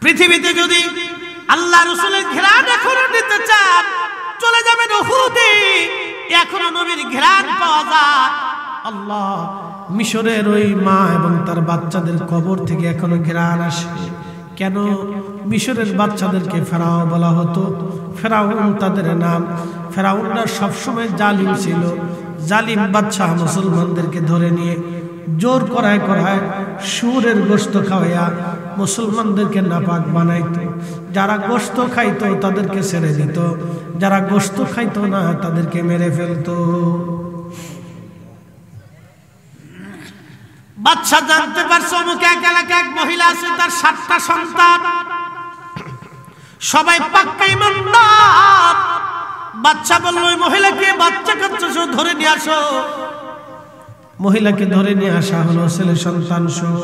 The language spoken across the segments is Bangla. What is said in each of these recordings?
পৃথিবীতে যদি আল্লাহ রাসূলের ঘ্রাণ এখনো নিতে চান চলে যাবেন উহুদে, এখনো নবীর ঘ্রাণ পাওয়া যায়। আল্লাহ, মিশরের ওই মা এবং তার বাচ্চাদের কবর থেকে এখনো ঘ্রাণ আসে। কেন? মিশরের বাচ্চাদেরকে ফেরাও বলা হতো। ফেরাউন তাদের নাম। ফেরাউনরা সবসময় জালিম ছিল। জালিম বাদশা মুসলমানদেরকে ধরে নিয়ে জোর করায় করায় শুয়োরের গোশত খাওয়াইয়া মুসলমানদেরকে নাপাক বানাইতো। যারা গোশত খাইতো তাদেরকে ছেড়ে দিত, যারা গোশত খাইতো না তাদেরকে মেরে ফেলতো। বাদশা জানতে পারছে অমুক এক এলাকায় এক মহিলা আছে, তার 7টা সন্তান, সবাই পাক্কা ঈমানদার। বাদশা বলল ওই মহিলাকে বাচ্চা কাচ্চা সহ ধরে নিয়ে আসো। মহিলাকে ধরে নিয়ে আসা হলো, ছেলে সন্তান সহ।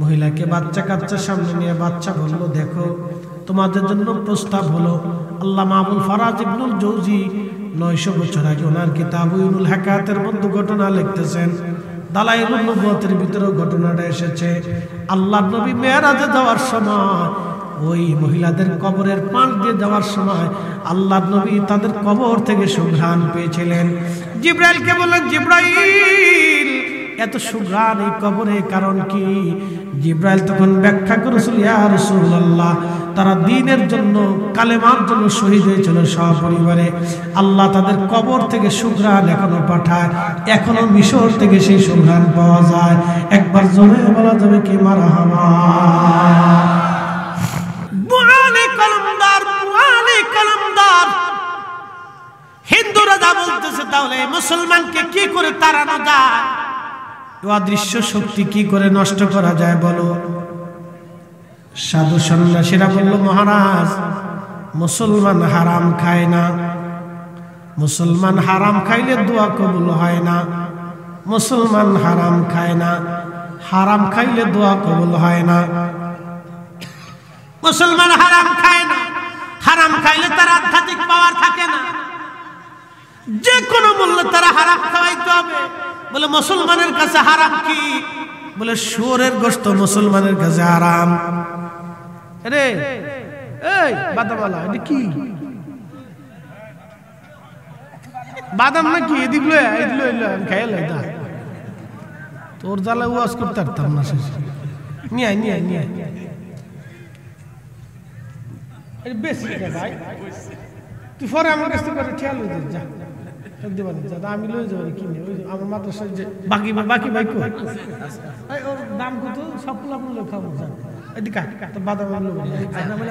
মহিলাকে বাচ্চা কাচ্চা সামনে নিয়ে বাচ্চা বলল, দেখো তোমাদের জন্য প্রস্তাব হলো। আল্লামা আবুল ফারাজ ইবনুল জৌজি 900 বছর আগে ওনার কিতাব উইনুল হাকায়াতের মধ্যে ঘটনা লিখতেছেন। দালাইলুন নবুওয়াতের ভিতরেও ঘটনাটা এসেছে। আল্লাহর নবী মেরাজে যাওয়ার সময় ওই মহিলাদের কবরের পাশ দিয়ে যাওয়ার সময় আল্লাহর নবী তাদের কবর থেকে সুঘ্রাণ পেয়েছিলেন। জিবরাইলকে বললেন, জিবরাইল এত সুঘ্রাণ এই কবরে কারণ কি? জিবরাইল তখন ব্যাখ্যা করেছিল, ইয়া রাসূলুল্লাহ, তারা দ্বীনের জন্য কালেমার জন্য শহীদ হয়েছিল সপরিবারে। আল্লাহ তাদের কবর থেকে সুঘ্রাণ এখনো পাঠায়, এখনো মিশর থেকে সেই সুঘ্রাণ পাওয়া যায়। একবার জোরে বলা যাবে কি মারহাবা? হিন্দুরা যা বলতেছে তাহলে মুসলমানকে কি করে তাড়ানো যায়? অদৃশ্য শক্তি কি করে নষ্ট করা যায় বলো? সাধু সন্ন্যাসীরা বলল, মহারাজ মুসলমান হারাম খায় না, মুসলমান হারাম খাইলে দোয়া কবুল হয় না। মুসলমান হারাম খায় না, হারাম খাইলে দোয়া কবুল হয় না। মুসলমান হারাম খায় না, হারাম খাইলে তার আধ্যাত্মিক পাওয়ার থাকে না। যে কোনো মূল্যে তারা হারাম খাওয়াইতে হবে। বলে মুসলমানের কাছে হারাম কি? বলে শুয়োরের গোশত মুসলমানের কাছে হারাম। রে এই বাদামওয়ালা, এটা কি বাদাম নাকি? এদিকে খাইলে তোর জ্বালা ওয়াজ করতে পারতাম না। শেষ নিয়ে আয়, নিয়ে আয়, নিয়ে আয়। বেশি ভাই, তুই পরে আমার কাছ থেকে খেয়াল হয়ে যা, আমি লয়ে যাবো কিনে। ওই আমার মাদ্রাসায় যে বাকি বাকি ভাই ওর দাম কত? সব আপনি খাবো। এদিকে তোর বাদাম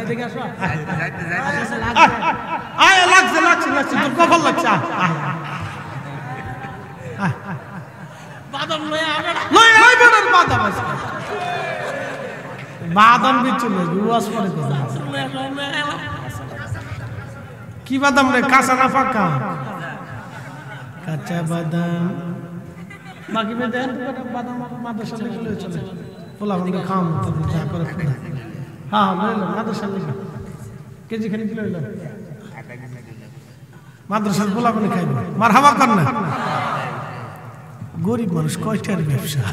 এদিকে আসো। লাগছে লাগছে লাগছে, তোর কপাল লাগছে। বাদাম বাদাম বিচুল কি বাদাম রে? কাঁচা না পাকা? কাঁচা বাদাম। বাকি বাদাম মাদ্রাসা লিখে লয়ে চলে পোলা ভান্ডে খাম যা করে। হ্যাঁ লইলাম মাদ্রাসা লিখে কেজি খানি কি লইলাম? মাদ্রাসার পোলা ভান্ডে খাইব। মারহাবা কর না। গরিব মানুষ কয়টার ব্যবসা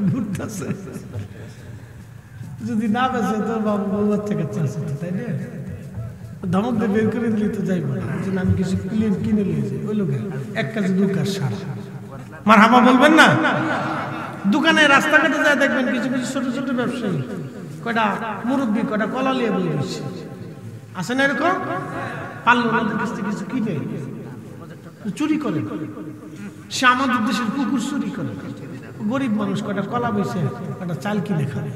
ঘুরতেছে। যদি না বেছে তোর বাবু বউয়ার থেকে চাচ্ছে, তাই না? ধমক দিয়ে বের করে দিলে তো যাইব। আমি কিছু কিনে নিয়েছি ওই লোকের 1 কেজি 2 কাজ সারা। মারহাবা বলবেন না? দোকানে রাস্তাঘাটে যায় দেখবেন কিছু কিছু ছোট ছোট ব্যবসায়ী, কয়টা মুরব্বী, কয়টা কলা লিয়ে বই দিচ্ছে। আছে না এরকম? পারলো ওনাদের কাছ থেকে কিছু কিনে চুরি করে। সে আমাদের দেশের কুকুর চুরি করে। গরিব মানুষ কয়টা কলা বইছে, কয়টা চাল কিনে খাবে।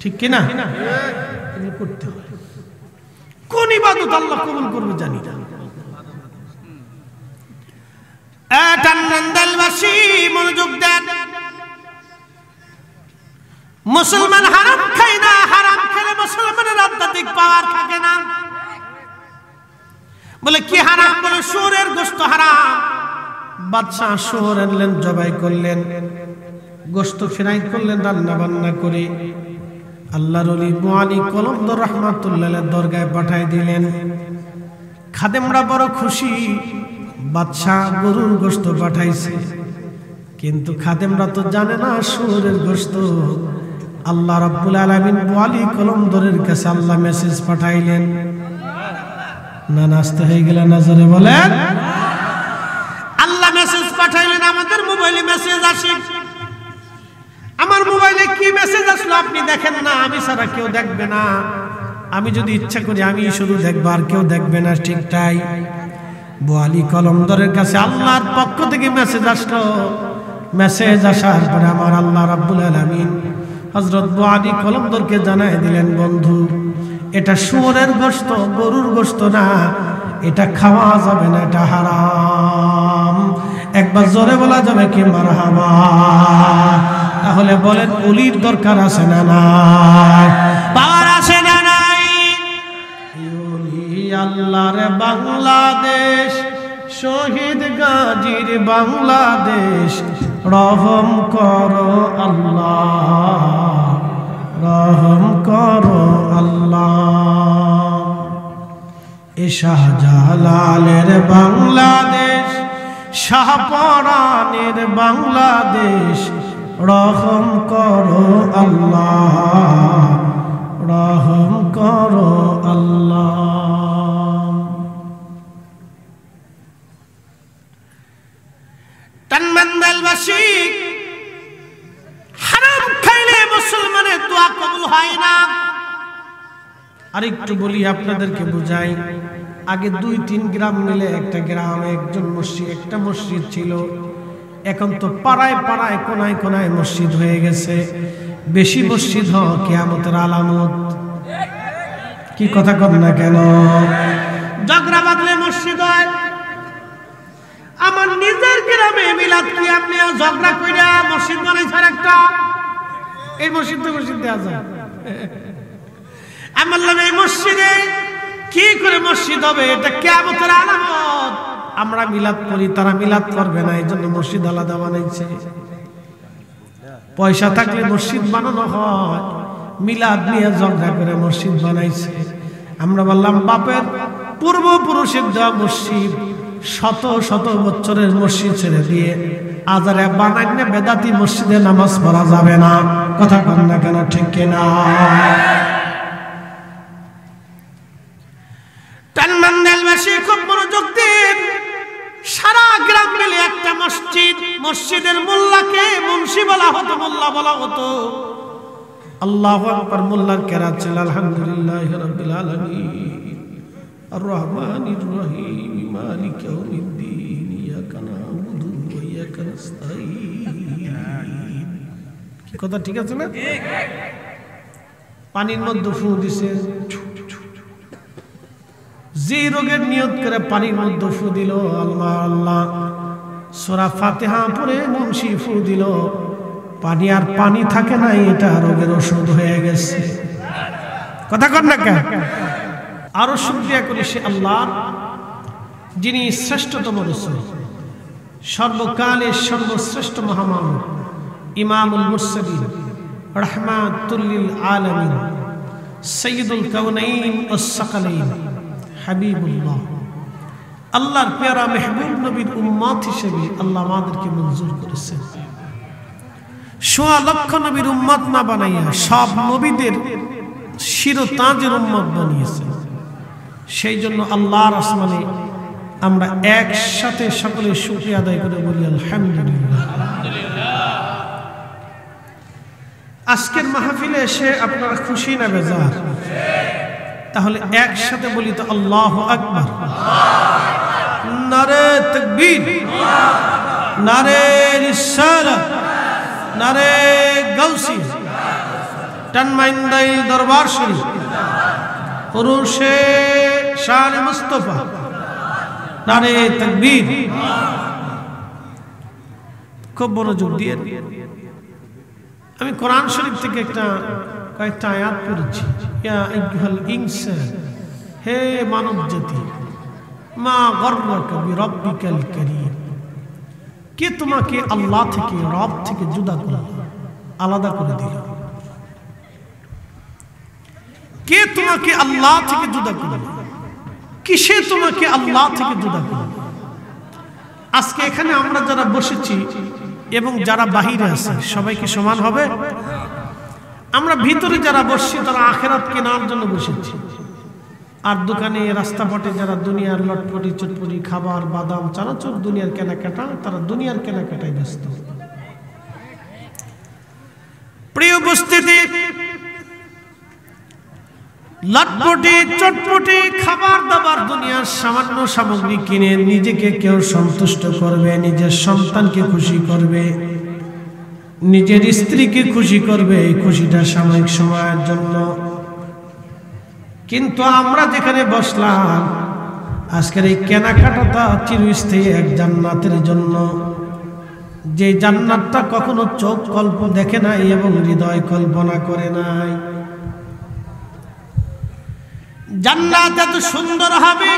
ঠিক কিনা? এগুলো করতে হবে। কোন ইবাদত আল্লাহ কবুল করবে জানি না। টান্ডালবাসী মনোযোগ দেন। মুসলমান হারাম খায় না, হারাম খেলে মুসলমানের আধ্যাত্মিক পাওয়ার থাকে না। বলে কি হারাম? বলে শুয়োরের গোশত হারাম। বাদশাহ শুয়োর আনলেন, জবাই করলেন, গোশত ফ্রাই করলেন রান্না বান্না করে। আল্লাহর ওলি মুআলি কলমদর রাহমাতুল্লাহ দরগায় পাঠায় দিলেন। খাদেমরা বড় খুশি, বাদশাহ গরুর গোশত পাঠাইছে। কিন্তু খাদেমরা তো জানে না শুয়োরের গোশত। আল্লাহ রাব্বুল আলামিন ওয়ালি কলমদরের কাছে আল্লাহ মেসেজ পাঠাইলেন। না নাস্তে হয়ে গেল নজরে বলেন, আল্লাহ মেসেজ পাঠাইলেন। আমাদের মোবাইলে মেসেজ আসে, আমার মোবাইলে কি মেসেজ আসলো আপনি দেখেন না, আমি ছাড়া কেউ দেখবে না। আমি যদি ইচ্ছা করি আমি শুধু দেখবো, আর কেউ দেখবে না, ঠিক তাই বোয়ালি কলমদরের কাছে আল্লাহর পক্ষ থেকে মেসেজ আসলো। মেসেজ আসার পরে আমার আল্লাহ রাব্বুল আলামিন হযরত বোয়ালি কলমদরকে জানাই দিলেন, বন্ধু এটা শুয়োরের গোশত, গরুর গোশত না, এটা খাওয়া যাবে না, এটা হারাম। একবার জোরে বলা যাবে কি মারহাবা? তাহলে বলেন ওলির দরকার আছে না নাই? পাওয়ার আছে না নাই? ওলি আল্লাহর বাংলাদেশ, শহীদ গাজীর বাংলাদেশ, রহম করো আল্লাহ, রহম করো আল্লাহ। এ শাহজালালের বাংলাদেশ, শাহপরানের বাংলাদেশ, রহম করো আল্লাহ, রহম করো আল্লাহ। তানমান্দালবাসী, হারাম খাইলে মুসলমানের দোয়া কবুল হয় না। আরেকটু বলি আপনাদেরকে বুঝাই, আগে 2-3 গ্রাম মিলে একটা গ্রামে একজন মসজিদ, একটা মসজিদ ছিল। এখন তো পাড়ায় পাড়ায় কোনায় কোনায় মসজিদ হয়ে গেছে। বেশি মসজিদ হওয়া কিয়ামতের আলামত। কি কথা কন না কেন? ঝগড়া বাঁধলে মসজিদ হয়। আমার নিজের গ্রামে মিলাদ কি আপনি ঝগড়া কইরা মসজিদ বানাইছেন একটা? এই মসজিদ তো মসজিদ দেওয়া যায়। আমার লাগে এই মসজিদে কি করে মসজিদ হবে? এটা কিয়ামতের আলামত। আমরা মিলাদ করি, তারা মিলাদ করবে না, এই জন্য মসজিদ আলাদা বানাইছে। পয়সা থাকলে মসজিদ বানানো হয়, মিলাদ নিয়ে ঝগড়া করে মসজিদ বানাইছে। আমরা বললাম বাপের পূর্বপুরুষের দেওয়া মসজিদ, শত শত বছরের মসজিদ ছেড়ে দিয়ে আজারে বানাইলে বেদাতি মসজিদে নামাজ পড়া যাবে না। কথা কন না কেন? ঠিক কিনা? টানমান্দালবাসী খুব মনোযোগ দিন। সারা গ্রাম মিলে একটা মসজিদ, মসজিদের মোল্লাকে মুন্সি বলা হতো, মোল্লা বলা হতো। আল্লাহু আকবার। মোল্লার কেরাত ছিল আলহামদুলিল্লাহি রাব্বিল আলামিন আর রহমানির রহিম মালিক ইয়াউমিদ্দিন ইয়াকা না'বুদু ওয়া ইয়াকা নাস্তাঈন। কি কথা ঠিক আছে না? ঠিক। পানির মধ্যে ফু দিছে, যে রোগের নিয়ত করে পানির মধ্যে ফু দিল, আল্লাহ আল্লাহ সূরা ফাতিহা পড়ে মুন্সি ফু দিল, পানি আর পানি থাকে না, এটা রোগের ওষুধ হয়ে গেছে। কথা কন না কেন? আরো শুকরিয়া করি সে আল্লাহ যিনি শ্রেষ্ঠতম রাসূল, সর্বকালের সর্বশ্রেষ্ঠ মহামানব, ইমামুল মুরসালিন, রাহমাতুল লিল আলামিন, সাইয়্যিদুল কাউনাইন ওয়াস সাকালাইন, হাবিবুল্লাহ, আল্লাহর প্যারা মেহবুব নবীর উম্মত হিসেবে আল্লাহ আমাদেরকে মঞ্জুর করেছেন। 1.25 লক্ষ নবীর উম্মত না বানাইয়া সব নবীদের শিরোতাজের উম্মত বানিয়েছেন। সেই জন্য আল্লাহর আসমানে আমরা একসাথে সকলে শুকরিয়া আদায় করে বলি আলহামদুলিল্লাহ। আজকের মাহফিলে এসে আপনারা খুশি না বেজার? তাহলে একসাথে বলি তো আল্লাহু আকবার, নারে তাকবীর, নারে রিসালাত, নারে গাউসি, টানমাইন্দাই দরবার শরীফ, পুরুষে শান মুস্তাফা, নারে তাকবীর। খুব মনোযোগ দিয়ে আমি কোরআন শরীফ থেকে কয়েকটা আয়াত পড়েছি। ইয়া আইয়ুহাল ইনসান, হে মানব জাতি, মা গররাকা বিরাব্বিকাল কারীম, কে তোমাকে আল্লাহ থেকে, রব থেকে জুদা করল, আলাদা করে দিল? কে তোমাকে আল্লাহ থেকে জুদা করল? কিসে তোমাকে আল্লাহ থেকে জুদা করল? আজকে এখানে আমরা যারা বসেছি এবং যারা বাহিরে আছে সবাই কি সমান হবে? আমরা ভিতরে যারা বসছি তারা আখেরাত কেনার জন্য বসেছি, আর দোকানে রাস্তাঘাটে যারা দুনিয়ার লটপটি চটপটি খাবার বাদাম চানাচুর দুনিয়ার কেনাকাটা, তারা দুনিয়ার কেনাকাটায় ব্যস্ত। প্রিয় উপস্থিতি, লটপটি চটপটি খাবার দাবার দুনিয়ার সামান্য সামগ্রী কিনে নিজেকে কেউ সন্তুষ্ট করবে, নিজের সন্তানকে খুশি করবে, নিজের স্ত্রীকে খুশি করবে, এই খুশিটা সাময়িক সময়ের জন্য। কিন্তু আমরা যেখানে বসলাম আজকের এই কেনাকাটাটা চিরস্থায়ী এক জান্নাতের জন্য, যে জান্নাতটা কখনো চোখ কল্প দেখে নাই এবং হৃদয় কল্পনা করে নাই। জান্নাত এত সুন্দর হবে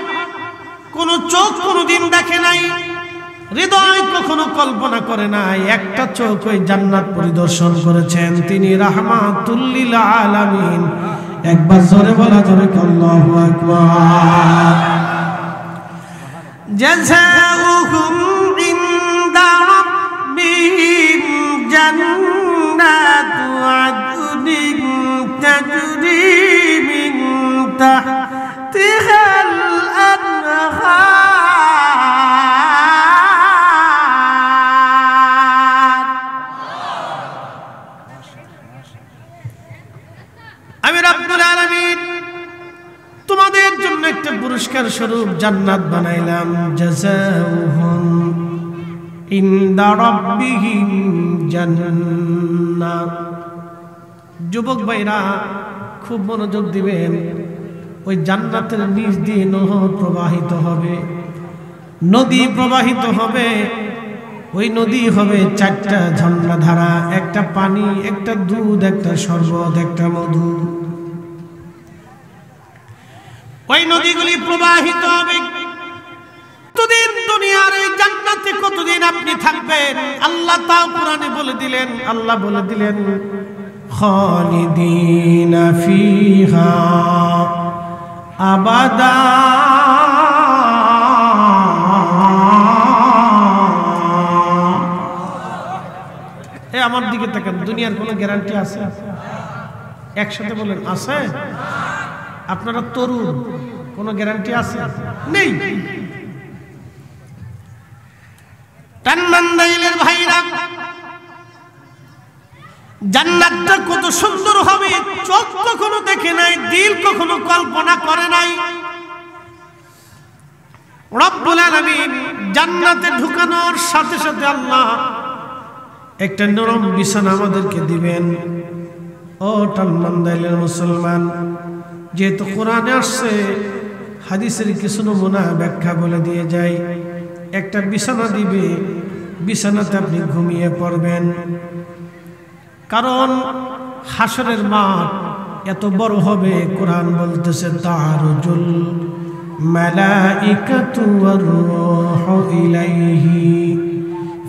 কোন চোখ কোনদিন দেখে নাই, হৃদয় কখনো কল্পনা করে নাই। একটা চোখ ওই জান্নাত পরিদর্শন করেছেন, তিনি রাহমাতুল লিল আলামিন। একবার জোরে বলা যাবে আল্লাহু আকবার। জাযাউহুম ইনদা রাব্বিহিম জান্নাতু আদনিন তাজরি মিন তাহতিহাল আনহার। আমি রব্বুল আলামিন তোমাদের জন্য একটা পুরস্কার স্বরূপ জান্নাত বানাইলাম। জাযাউহুম ইনদা রাব্বিহিম জান্নাত। যুবক ভাইরা খুব মনোযোগ দিবেন, ওই জান্নাতের নিচ দিয়ে নহর প্রবাহিত হবে, নদী প্রবাহিত হবে। ওই নদী হবে 4টা ঝর্ণা ধারা, একটা পানি, একটা দুধ, একটা শরবত, একটা মধু। ওই নদীগুলি প্রবাহিত হবে। কতদিন দুনিয়ার এই জান্নাতে কতদিন আপনি থাকবেন? আল্লাহ তাও কোরআনে বলে দিলেন, আল্লাহ বলে দিলেন খালিদিনা ফিহা আবাদা। আমার দিকে তাকান, দুনিয়ার কোনো গ্যারান্টি আছে? একসাথে বলেন আছে? আপনারা তরুণ, কোনো গ্যারান্টি আছে? নেই। টানমান্দাইলের ভাইরা, জান্নাতটা কত সুন্দর হবে চোখ কখনো দেখে নাই, দিল কখনো কল্পনা করে নাই। রব্বুল আলামিন জান্নাতে ঢুকানোর সাথে সাথে আল্লাহ একটা নরম বিছানা আমাদেরকে দিবেন। ও টানমান্দাইলের মুসলমান, যেহেতু কোরআনে আসছে, হাদিসের কিছু নমুনা ব্যাখ্যা বলে দিয়ে যায়। একটা বিছানা দিবে, বিছানাতে আপনি ঘুমিয়ে পড়বেন। কারণ হাসরের মাঠ এত বড় হবে, কোরআন বলতেছে তারুজুল মালাইকাতু ওয়ার রূহু ইলাইহি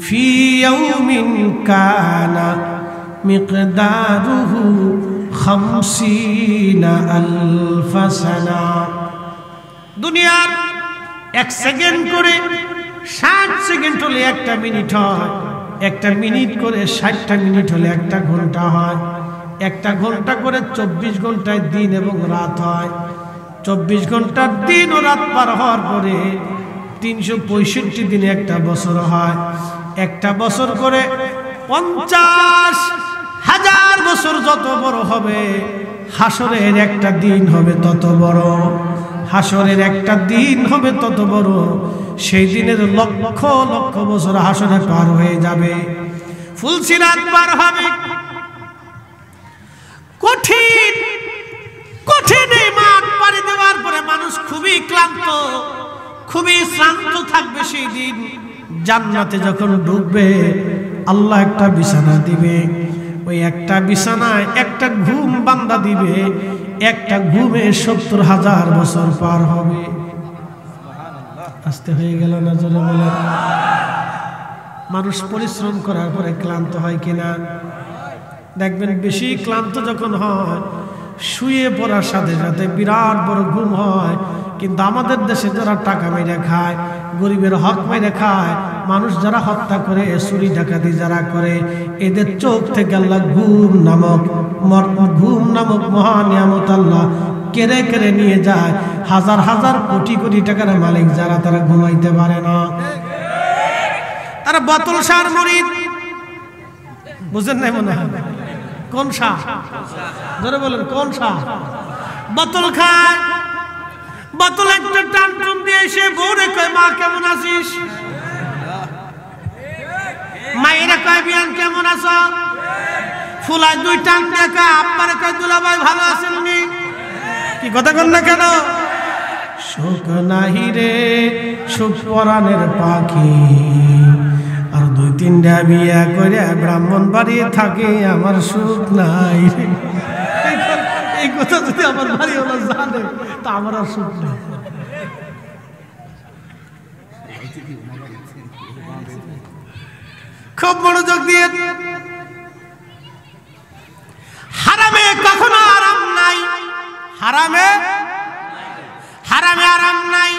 ফি ইয়াউমিন কানা মিকদারুহু 50,000 সানা। দুনিয়ার 1 সেকেন্ড করে 60 সেকেন্ড হলে 1টা মিনিট হয়, 1টা মিনিট করে 60টা মিনিট হলে 1টা ঘন্টা হয়, 1টা ঘন্টা করে 24 ঘন্টায় দিন এবং রাত হয়। 24 ঘন্টার দিন ও রাত পার হওয়ার পরে 365 দিনে 1টা বছর হয়। 1টা বছর করে 50,000 বছর যত বড় হবে, হাসরের একটা দিন হবে তত বড়। হাসরের একটা দিন হবে তত বড়, সেই দিনের লক্ষ লক্ষ বছর হাসরে পার হয়ে যাবে। ফুলসিরাত পার হবে। কঠিন কঠিন এই মাঠ পাড়ি দেওয়ার পরে মানুষ খুবই ক্লান্ত, খুবই শ্রান্ত থাকবে। সেই দিন জান্নাতে যখন ঢুকবে, আল্লাহ একটা বিছানা দিবে। ওই একটা বিছানায় একটা ঘুম বান্দা দিবে, একটা ঘুমে 70,000 বছর পার হবে। আস্তে হয়ে গেল না? জোরে বলে। মানুষ পরিশ্রম করার পরে ক্লান্ত হয় কিনা দেখবেন। বেশি ক্লান্ত যখন হয়, শুয়ে পড়ার সাথে সাথে বিরাট বড় ঘুম হয়। কিন্তু আমাদের দেশে যারা টাকা মেরে খায়, গরিবের হক মেরে খায়, মানুষ যারা হত্যা করে, চুরি ডাকাতি যারা করে, এদের চোখ থেকে আল্লাহ ঘুম নামক ঘুম নামক মহা নিয়ামত আল্লাহ কেড়ে কেড়ে নিয়ে যায়। হাজার হাজার কোটি কোটি টাকার মালিক যারা, তারা ঘুমাইতে পারে না। তারা বোতল সার মুরিদ, বুঝেন নাই মনে হয়? কোন শাহ? ধরে বলেন কোন শাহ? বোতল খায়, বোতল একটা টান টান দিয়ে এসে বউরে কয় মা কেমন আছিস, মায়েরা কয় বিয়ান কেমন আছো, ফুলায় দুই টান দিয়ে কয় আব্বারে কয় দুলাভাই ভালো আছেন নি? কি কথা কন না কেন? সুখ নাহি রে সুখ পরাণের পাখি, আর দুই তিনটা বিয়া করে ব্রাহ্মণ বাড়ি থাকে, আমার সুখ নাই। এই কথা যদি আমার বাড়ি হলো জানে, তা আমার আর সুখ নেই। খুব মনোযোগ দিয়ে, হারামে কখনো আরাম নাই, হারামে হারামে আরাম নাই।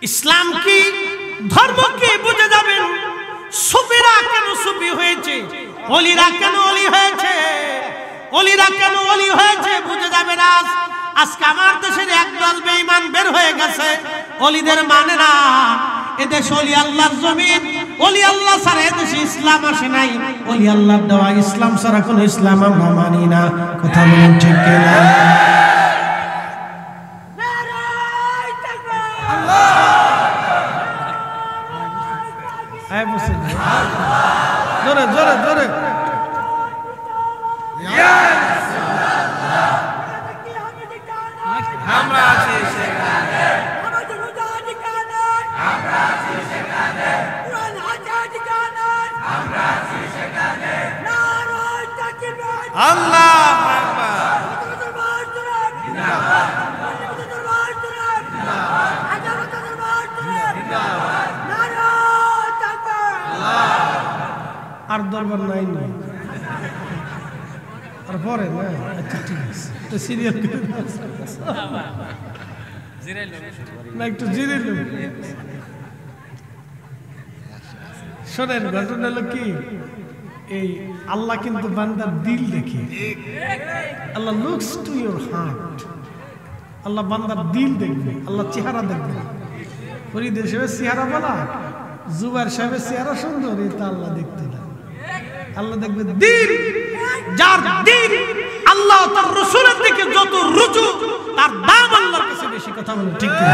ইসলাম কি, ধর্ম কি বুঝে যাবেন। সুফিরা কেন সুফি হয়েছে, ওলিরা কেন ওলি হয়েছে, ওলিরা কেন ওলি হয়েছে বুঝে যাবেন আজ। আজকে আমার দেশের একদল বেঈমান বের হয়ে গেছে, ওলিদের মানে না। এদেশ ওলি আল্লাহর জমিন, ওলি আল্লাহ ছাড়া এদেশে ইসলাম আসে নাই। ওলি আল্লাহর দেওয়া ইসলাম ছাড়া কোনো ইসলাম আমরা মানি না। কথা বলেন ঠিক কিনা? জোরে জোরে জোরে। আমরা আছি সেখানে, আমরা আছি সেখানে, আমরা আছি সেখানে। আল্লাহু আকবার, জিন্দাবাদ, আর দরবার নাই না, আর পরে না। আচ্ছা ঠিক আছে, তো সিরিয়াল না, একটু জিরে লো। শোনেন, ঘটনা হলো কি, এই আল্লাহ কিন্তু বান্দার দিল দেখে। আল্লাহ লুকস টু ইউর হার্ট। আল্লাহ বান্দার দিল দেখবে, আল্লাহ চেহারা দেখবে। ফরিদ সাহেবের চেহারা বলা, জুবাইর সাহেবের চেহারা সুন্দর, এটা আল্লাহ দেখতে না। আল্লাহ দেখবে দিল। যার দিল আল্লাহ তার রাসূলের দিকে যত রুজু, তার দাম আল্লাহর কাছে বেশি। কথা বলেন ঠিক কি?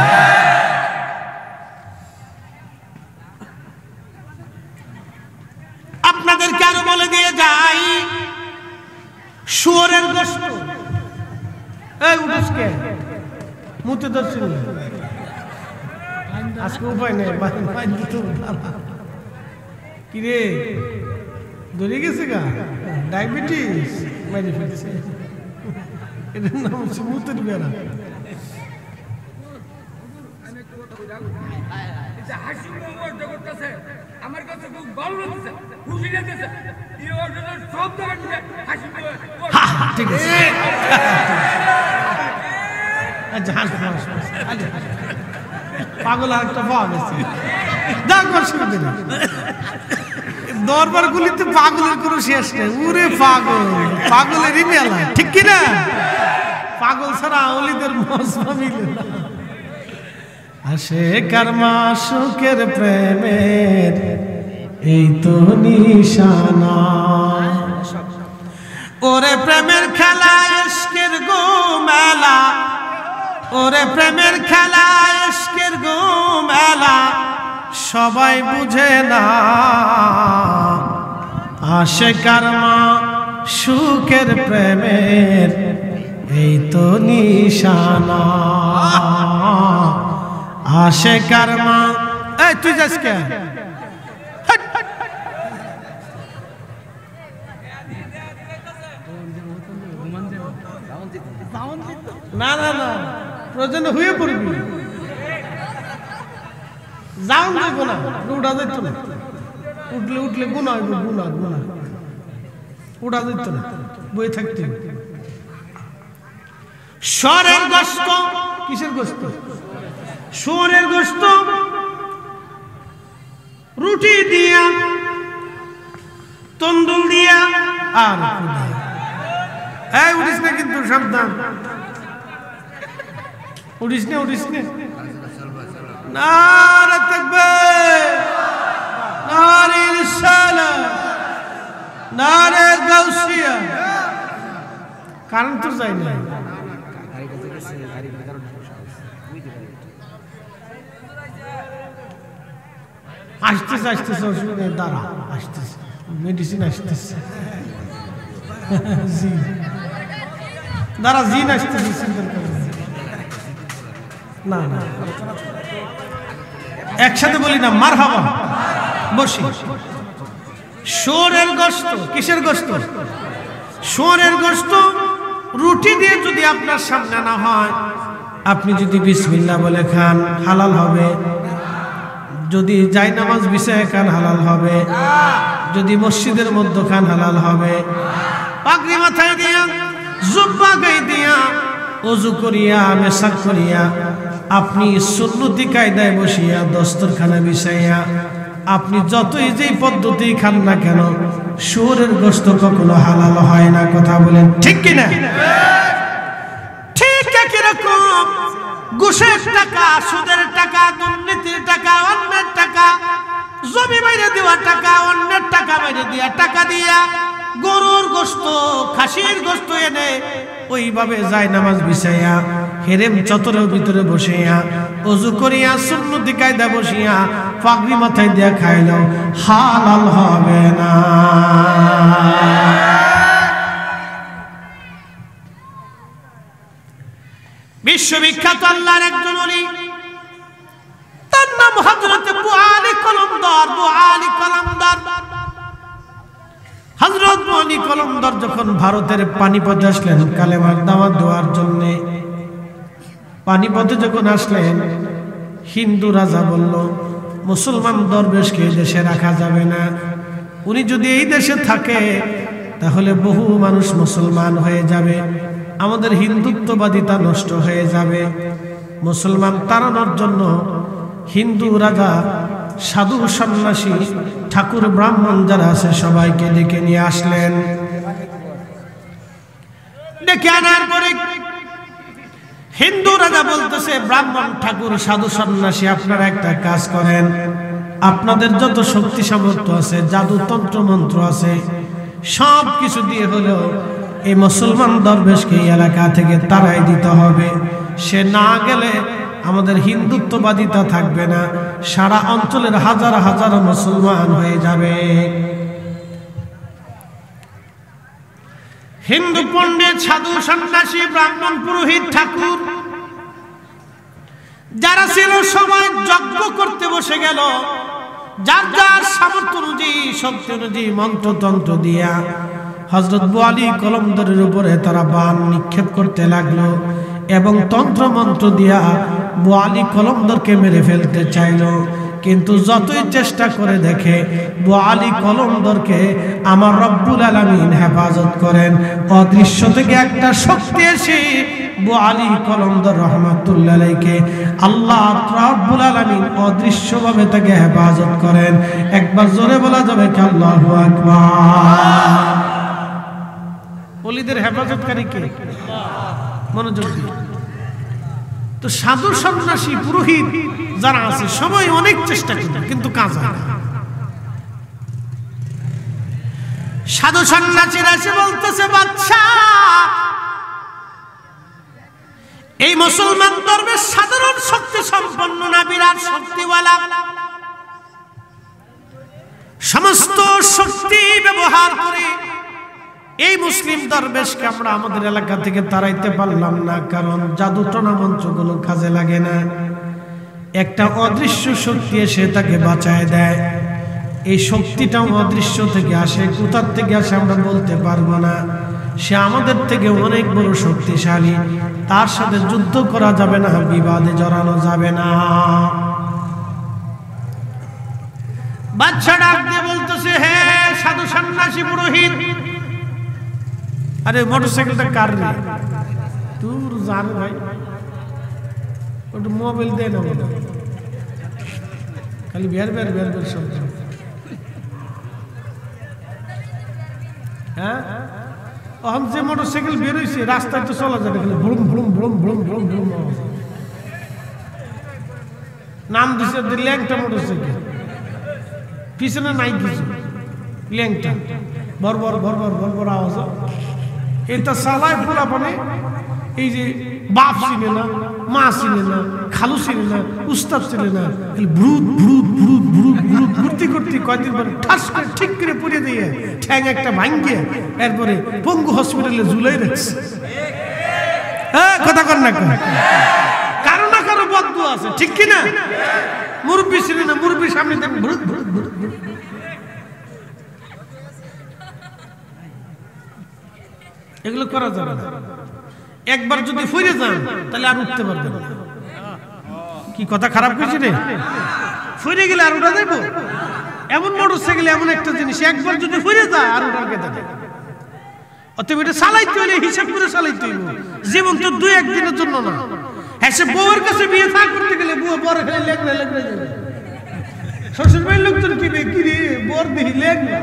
আপনাদেরকে আরো বলে দিয়ে যাই, শুয়োরের গোশত, এই উঠুসকে মুতে ধরছিল আজকে, উপায় নেই, কি রে ধরে গেছে গা, ডায়াবেটিস মেরে ফেলছে। এটার নাম হচ্ছে মুতের বেড়া। আমার কাছে খুব ভালো লাগছে, খুশি লাগছে। ঠিক আছে, পাগল একটা পাওয়া গেছে। দরবার গুলিতে পাগলের কোনো শেষ নেই। উরে পাগল, পাগলেরই মেলা, ঠিক কিনা? পাগল ছাড়া অলিদের মজা মিলে না। আসে কারমা সুখের প্রেমের এই তো নিশানা, ওরে প্রেমের খেলা ইশকের গো মেলা, ওরে প্রেমের খেলা ইশকের গো মেলা, সবাই বুঝে না। আসে কারমা সুখের প্রেমের এই তো নিশানা, আসে কারমা। এই তুই যাস কে? না না না, প্রয়োজন হয়ে পড়বি, যাও দেবো না, উঠা যেত না। উঠলে উঠলে গুণা হইব, গুণা গুণা, উঠা যেত না, বই থাকতে। শরের গোশত, কিসের গোশত? শুয়োরের গোশত, রুটি দিয়া, তন্দুল দিয়া, আর এই উঠিস না কিন্তু সাবধান, উঠিস না, উঠিস না। নারে তাকবীর, নারে রিসালাত, নারে গাউসিয়া। কারণ তো যাই না, আসতেছে আসতেছে, অসুবিধা নেই, দাঁড়া, আসতেছে মেডিসিন আসতেছে। জি দাঁড়া, জিন আসতেছে, না না একসাথে বলি না, মারহাবা। বসি। শুয়োরের গোশত, কিসের গোশত? শুয়োরের গোশত রুটি দিয়ে যদি আপনার সামনে না হয়, আপনি যদি বিসমিল্লাহ বলে খান হালাল হবে, যদি জায়নামাজ বিছায় খান হালাল হবে, যদি মসজিদের মধ্যে খান হালাল হবে। পাগড়ি মাথায় দিয়া, জুব্বা গায়ে দিয়া, ওযু করিয়া, মেসাক করিয়া, আপনি সুন্নতি কায়দায় বসিয়া দস্তরখানা বিছাইয়া আপনি যতই যেই পদ্ধতি খান না কেন, শুয়োরের গোশত কখনো হালাল হয় না। কথা বলেন ঠিক কিনা? ঠিক একই রকম ঘুষের টাকা, সুদের টাকা, দুর্নীতির টাকা, অন্যের টাকা, জমি বাইরে দেওয়া টাকা, অন্যের টাকা বাইরে দিয়া টাকা দিয়া গরুর গোশত, খাসির গোশত এনে ওইভাবে যায় নামাজ বিছাইয়া হেরেম চত্বরের ভিতরে বসিয়া ওযু করিয়া সুন্নতি কায়দা বসিয়া পাগড়ি মাথায় দিয়া খাইলেও হালাল হবে না। বিশ্ববিখ্যাত আল্লাহর একজন ওলি, তার নাম হযরত আবু আলী কলমদার। আবু আলী কলমদার, হযরত আলী কলমদার যখন ভারতের পানিপথে আসলেন কালেমার দাওয়াত দেওয়ার জন্য, পানিপথে যখন আসলেন, হিন্দু রাজা বলল মুসলমান দরবেশকে দেশে রাখা যাবে না, উনি যদি এই দেশে থাকে তাহলে বহু মানুষ মুসলমান হয়ে যাবে, আমাদের হিন্দুত্ববাদিতা নষ্ট হয়ে যাবে। মুসলমান তাড়ানোর জন্য হিন্দু রাজা সাধু সন্ন্যাসী ঠাকুর ব্রাহ্মণ যারা আছে সবাইকে ডেকে নিয়ে আসলেন। ডেকে আনার পরে হিন্দু রাজা বলতেছে, ব্রাহ্মণ ঠাকুর সাধু সন্ন্যাসী, আপনারা একটা কাজ করেন, আপনাদের যত শক্তি সামর্থ্য আছে, জাদু তন্ত্র মন্ত্র আছে, সব কিছু দিয়ে হলেও এই মুসলমান দরবেশকে এই এলাকা থেকে তাড়াই দিতে হবে। সে না গেলে আমাদের হিন্দুত্ববাদিতা থাকবে না, সারা অঞ্চলের হাজার হাজার মুসলমান হয়ে যাবে। হিন্দু পণ্ডিত, সাধু সন্ন্যাসী, ব্রাহ্মণ, পুরোহিত, ঠাকুর যারা ছিল সবাই যজ্ঞ করতে বসে গেল, যার যার সামর্থ্য অনুযায়ী, শক্তি অনুযায়ী মন্ত্রতন্ত্র দিয়া হযরত আবু আলী কলমদারের উপরে তারা বাণ নিক্ষেপ করতে লাগলো এবং তন্ত্র মন্ত্র দিয়া আবু আলী কলমদারকে মেরে ফেলতে চাইলো। কিন্তু যতই চেষ্টা করে দেখে আবু আলী কলমদারকে আমার রব্বুল আলামিন হেফাজত করেন। অদৃশ্য থেকে একটা শক্তি এসে আবু আলী কলমদার রহমাতুল্লাহ আলাইহিকে আল্লাহ রব্বুল আলামিন অদৃশ্যভাবে তাকে হেফাজত করেন। একবার জোরে বলা যাবে কি আল্লাহু আকবার? ওলিদের হেফাজতকারী কে? মনোযোগ দিন। তো সাধু সন্ন্যাসী পুরোহিত যারা আছে সবাই অনেক চেষ্টা করে কিন্তু কাজ হয় না। সাধু সন্ন্যাসীরা এসে বলতেছে, বাদশা, এই মুসলমান দরবেশ সাধারণ শক্তি সম্পন্ন না, বিরাট শক্তিওয়ালা, সমস্ত শক্তি ব্যবহার করে এই মুসলিম দরবেশকে আমরা আমাদের এলাকা থেকে তাড়াইতে পারলাম না, কারণ জাদু টনা মন্ত্রগুলো কাজে লাগে না। একটা অদৃশ্য শক্তি এসে তাকে বাঁচায় দেয়। এই শক্তিটাও অদৃশ্য থেকে আসে, কোথার থেকে আসে আমরা বলতে পারবো না। সে আমাদের থেকে অনেক বড় শক্তিশালী, তার সাথে যুদ্ধ করা যাবে না, বিবাদে জড়ানো যাবে না। বাদশা ডাক দিয়ে বলতেছে, হে সাধু সন্ন্যাসী পুরোহিত, আরে মোটরসাইকেলটা কার রে? তোর জান ভাই, ওটা মোবাইল দে না, খালি বের বের বের বের শব্দ। হ্যাঁ, ও এখন যে মোটরসাইকেল বের হয়েছে রাস্তায় তো চলা যায় না, খালি vroom vroom vroom vroom vroom vroom আওয়াজ। নাম দিছে ল্যাংটা মোটরসাইকেল, পিছনে নাই কিছু, ল্যাংটা বরবর বরবর বরবর আওয়াজ। এটা চালায় পুরা মানে এই যে বাপ চিনে না, মা চিনে না, খালু চিনে না, উস্তাদ চিনে না, ভ্রুত ভ্রুত ভ্রুত ভ্রুত ভ্রুত ঘুরতে ঘুরতে কয়দিন পরে ঠাস করে ঠিক করে পুড়ে দিয়ে ঠ্যাং একটা ভাঙ্গিয়ে এরপরে পঙ্গু হসপিটালে ঝুলাই রাখছে। হ্যাঁ কথা কর না, কারো না কারো বদ্ধ আছে, ঠিক কিনা? মুরব্বী চিনে না, মুরব্বীর সামনে ভ্রুত ভ্রুত ভ্রুত ভ্রুত। এগুলো করা যাবে না। একবার যদি ফিরে যান তাহলে আর উঠতে পারবেন না। কি কথা খারাপ করছি রে? ফিরে গেলে আর উঠা যাইব? এমন মোটরসাইকেল এমন একটা জিনিস, একবার যদি ফিরে যায় আর উঠার কেটে দেয়। অতএব এটা চালাইতে হলে হিসাব করে চালাইতে হইব। জীবন তো 2-1 দিনের জন্য না। হ্যাঁ, সে বউয়ের কাছে বিয়ে থা করতে গেলে বউ বড় খেলে লেগড়ে লেগড়ে যাবে। শ্বশুর বাড়ির লোকজন কি রে বর দেখি লেগড়ে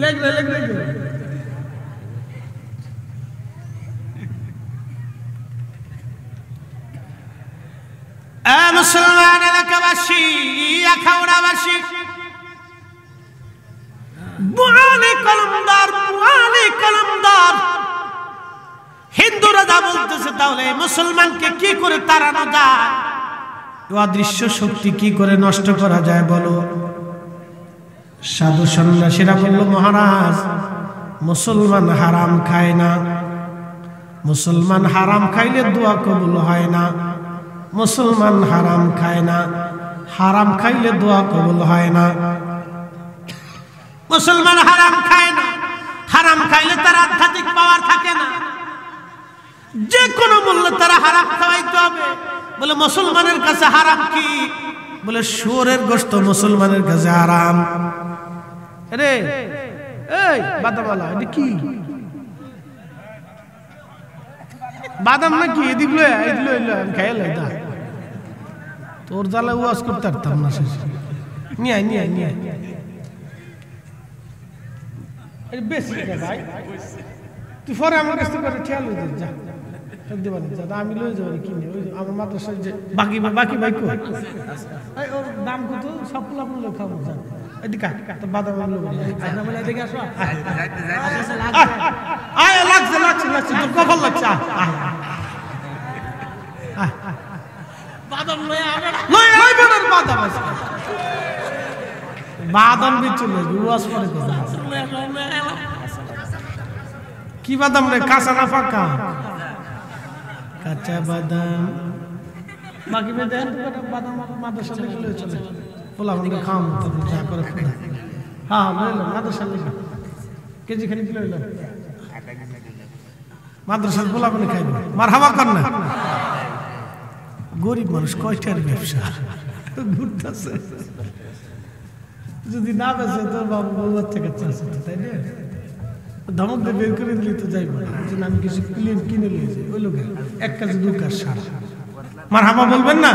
লেগড়ে লেগড়ে যাবে। মুসলমান এলাকাবাসী, আখাউড়াবাসী, বুয়ালি কলমদার, বুয়ালি কলমদার, হিন্দুরা যা বলতেছে তাহলে মুসলমানকে কি করে তাড়ানো যায়, অদৃশ্য শক্তি কি করে নষ্ট করা যায় বলো? সাধু সন্ন্যাসীরা বলল, মহারাজ মুসলমান হারাম খায় না, মুসলমান হারাম খাইলে দোয়া কবুল হয় না, মুসলমান হারাম খায় না, হারাম খাইলে দোয়া কবুল হয় না। মুসলমান হারাম খায় না, হারাম খাইলে তার আধ্যাত্মিক পাওয়ার থাকে না, যে কোনো মূল্যে তারা হারাম খাওয়াইতে হবে। বলে মুসলমানের কাছে হারাম কি? বলে শুয়োরের গোশত মুসলমানের কাছে হারাম। রে এই বাদামালা, এটা কি বাদাম নাকি? এদিক লয় এদিক লয় আমি খাই লাই দা, তোর জ্বালা ওয়াজ করতে পারতাম না। শেষ নিয়ে আয় নিয়ে আয় নিয়ে আয়, বেশি ভাই তুই পরে আমার কাছ থেকে খেয়াল হয়ে যা, দেবানি যা, আমি লয়ে যাবো কিনে। ওই আমার মাদ্রাসায় যে বাকি বাকি ভাই কো ওর দাম কত? সব আপনি লোক খাবো যা, এদিকে তোর বাদাম এদিকে আসো। আয় লাগছে লাগছে লাগছে, তোর কপাল লাগছে। বাদাম লয়ে লয়ে আইবে না, বাদাম আছে, বাদাম বিচুল ওয়াজ করে কি বাদাম রে? কাঁচা না পাকা? কাঁচা বাদাম বাকি দেন বাদাম মাদ্রাসা লিখলে চলে, পোলা আমাকে খাওয়াম তারপর যা করে খোলা। হ্যাঁ লইলাম মাদ্রাসা লিখে কেজি খানি কি লইলাম, মাদ্রাসার পোলা বলে খাইবে। মার হাওয়া কর না, গরিব মানুষ কয়টার ব্যবসা ঘুরতেছে, যদি না বেছে তোর বাবু বউ বাচ্চা কাচ্চা আছে, তাই না? ধমক দিয়ে বের করে দিলে তো যাইব না। আমি কিছু কিনে নিয়েছি, ওই লোকের 1 কেজি 2 কাজ সার। মার হামা বলবেন না?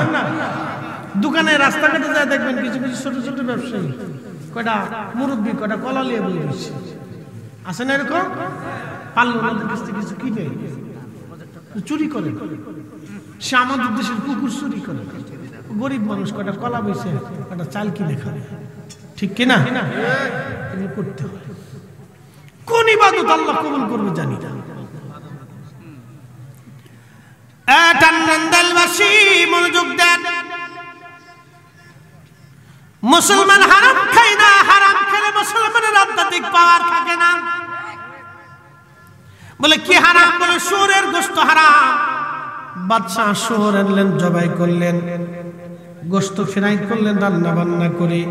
দোকানে রাস্তাঘাটে যায় দেখবেন কিছু কিছু ছোট ছোট ব্যবসায়ী, কয়টা মুরব্বী, কয়টা কলা লিয়ে বই দিচ্ছে, আছে না এরকম? পারলো ওদের কাছ থেকে কিছু কিনে চুরি করে, সে আমাদের দেশের কুকুর চুরি করে। গরিব মানুষ কয়টা কলা বইছে, কয়টা চাল কিনে খাবে, ঠিক কিনা? এগুলো করতে হবে। কোন ইবাদত আল্লাহ কবুল করবে জানি না। টান্ডালবাসী মনোযোগ দেন, মুসলমান হারাম খায় না, হারাম খেলে মুসলমানের আধ্যাত্মিক পাওয়ার থাকে না। বলে কি হারাম? বলে শুয়োরের গোশত হারাম। বাদশাহ শুয়োর আনলেন, জবাই করলেন, গোশত ফ্রাই করলেন রান্না বান্না করে,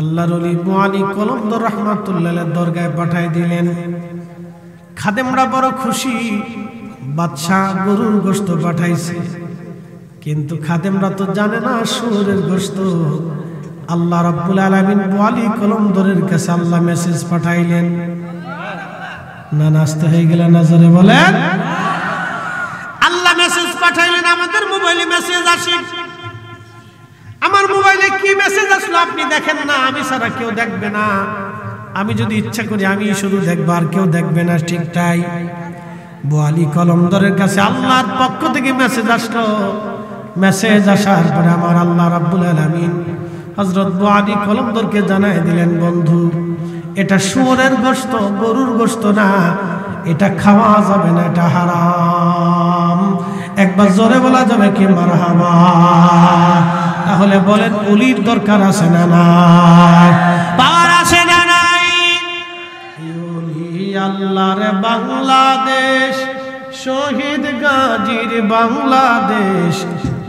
আল্লাহর ওলি মুআলি কলমদার রাহমাতুল্লাহ আলাইহির দরগায় পাঠায় দিলেন। খাদেমরা বড় খুশি, বাদশাহ গরুর গোশত পাঠাইছে, কিন্তু খাদেমরা তো জানে না শুয়োরের গোশত। আল্লাহ রাব্বুল আলামিন মুআলি কলমদারের কাছে আল্লাহ মেসেজ পাঠাইলেন। না নাস্তা হয়ে গেল না, জোরে বলেন। আল্লাহ মেসেজ পাঠাইলেন, আমাদের মোবাইলে মেসেজ আসে, আমার মোবাইলে কি মেসেজ আসলো আপনি দেখেন না, আমি ছাড়া কেউ দেখবে না। আমি যদি ইচ্ছা করি আমি শুধু দেখবো, আর কেউ দেখবে না, ঠিক তাই। বোয়ালি কলমদরের কাছে আল্লাহর পক্ষ থেকে মেসেজ আসলো। মেসেজ আসার পরে আমার আল্লাহ রাব্বুল আলামিন হযরত বোয়ালি কলমদরকে জানায় দিলেন, বন্ধু এটা শুয়োরের গোশত, গরুর গোশত না, এটা খাওয়া যাবে না, এটা হারাম। একবার জোরে বলা যাবে কি মারহাবা? তাহলে বলেন ওলির দরকার আছে না নাই? পাওয়ার আছে না নাই? ওলি আল্লাহর বাংলাদেশ, শহীদ গাজীর বাংলাদেশ,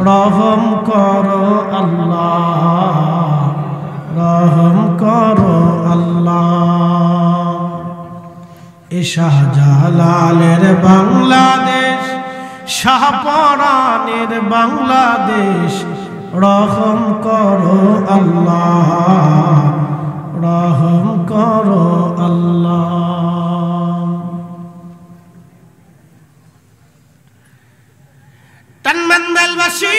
রহম করো আল্লাহ, রহম করো আল্লাহ। এ শাহজালালের বাংলাদেশ, শাহপরানের বাংলাদেশ, রহম করো আল্লাহ, রহম করো আল্লাহ। টানমান্দালবাসী,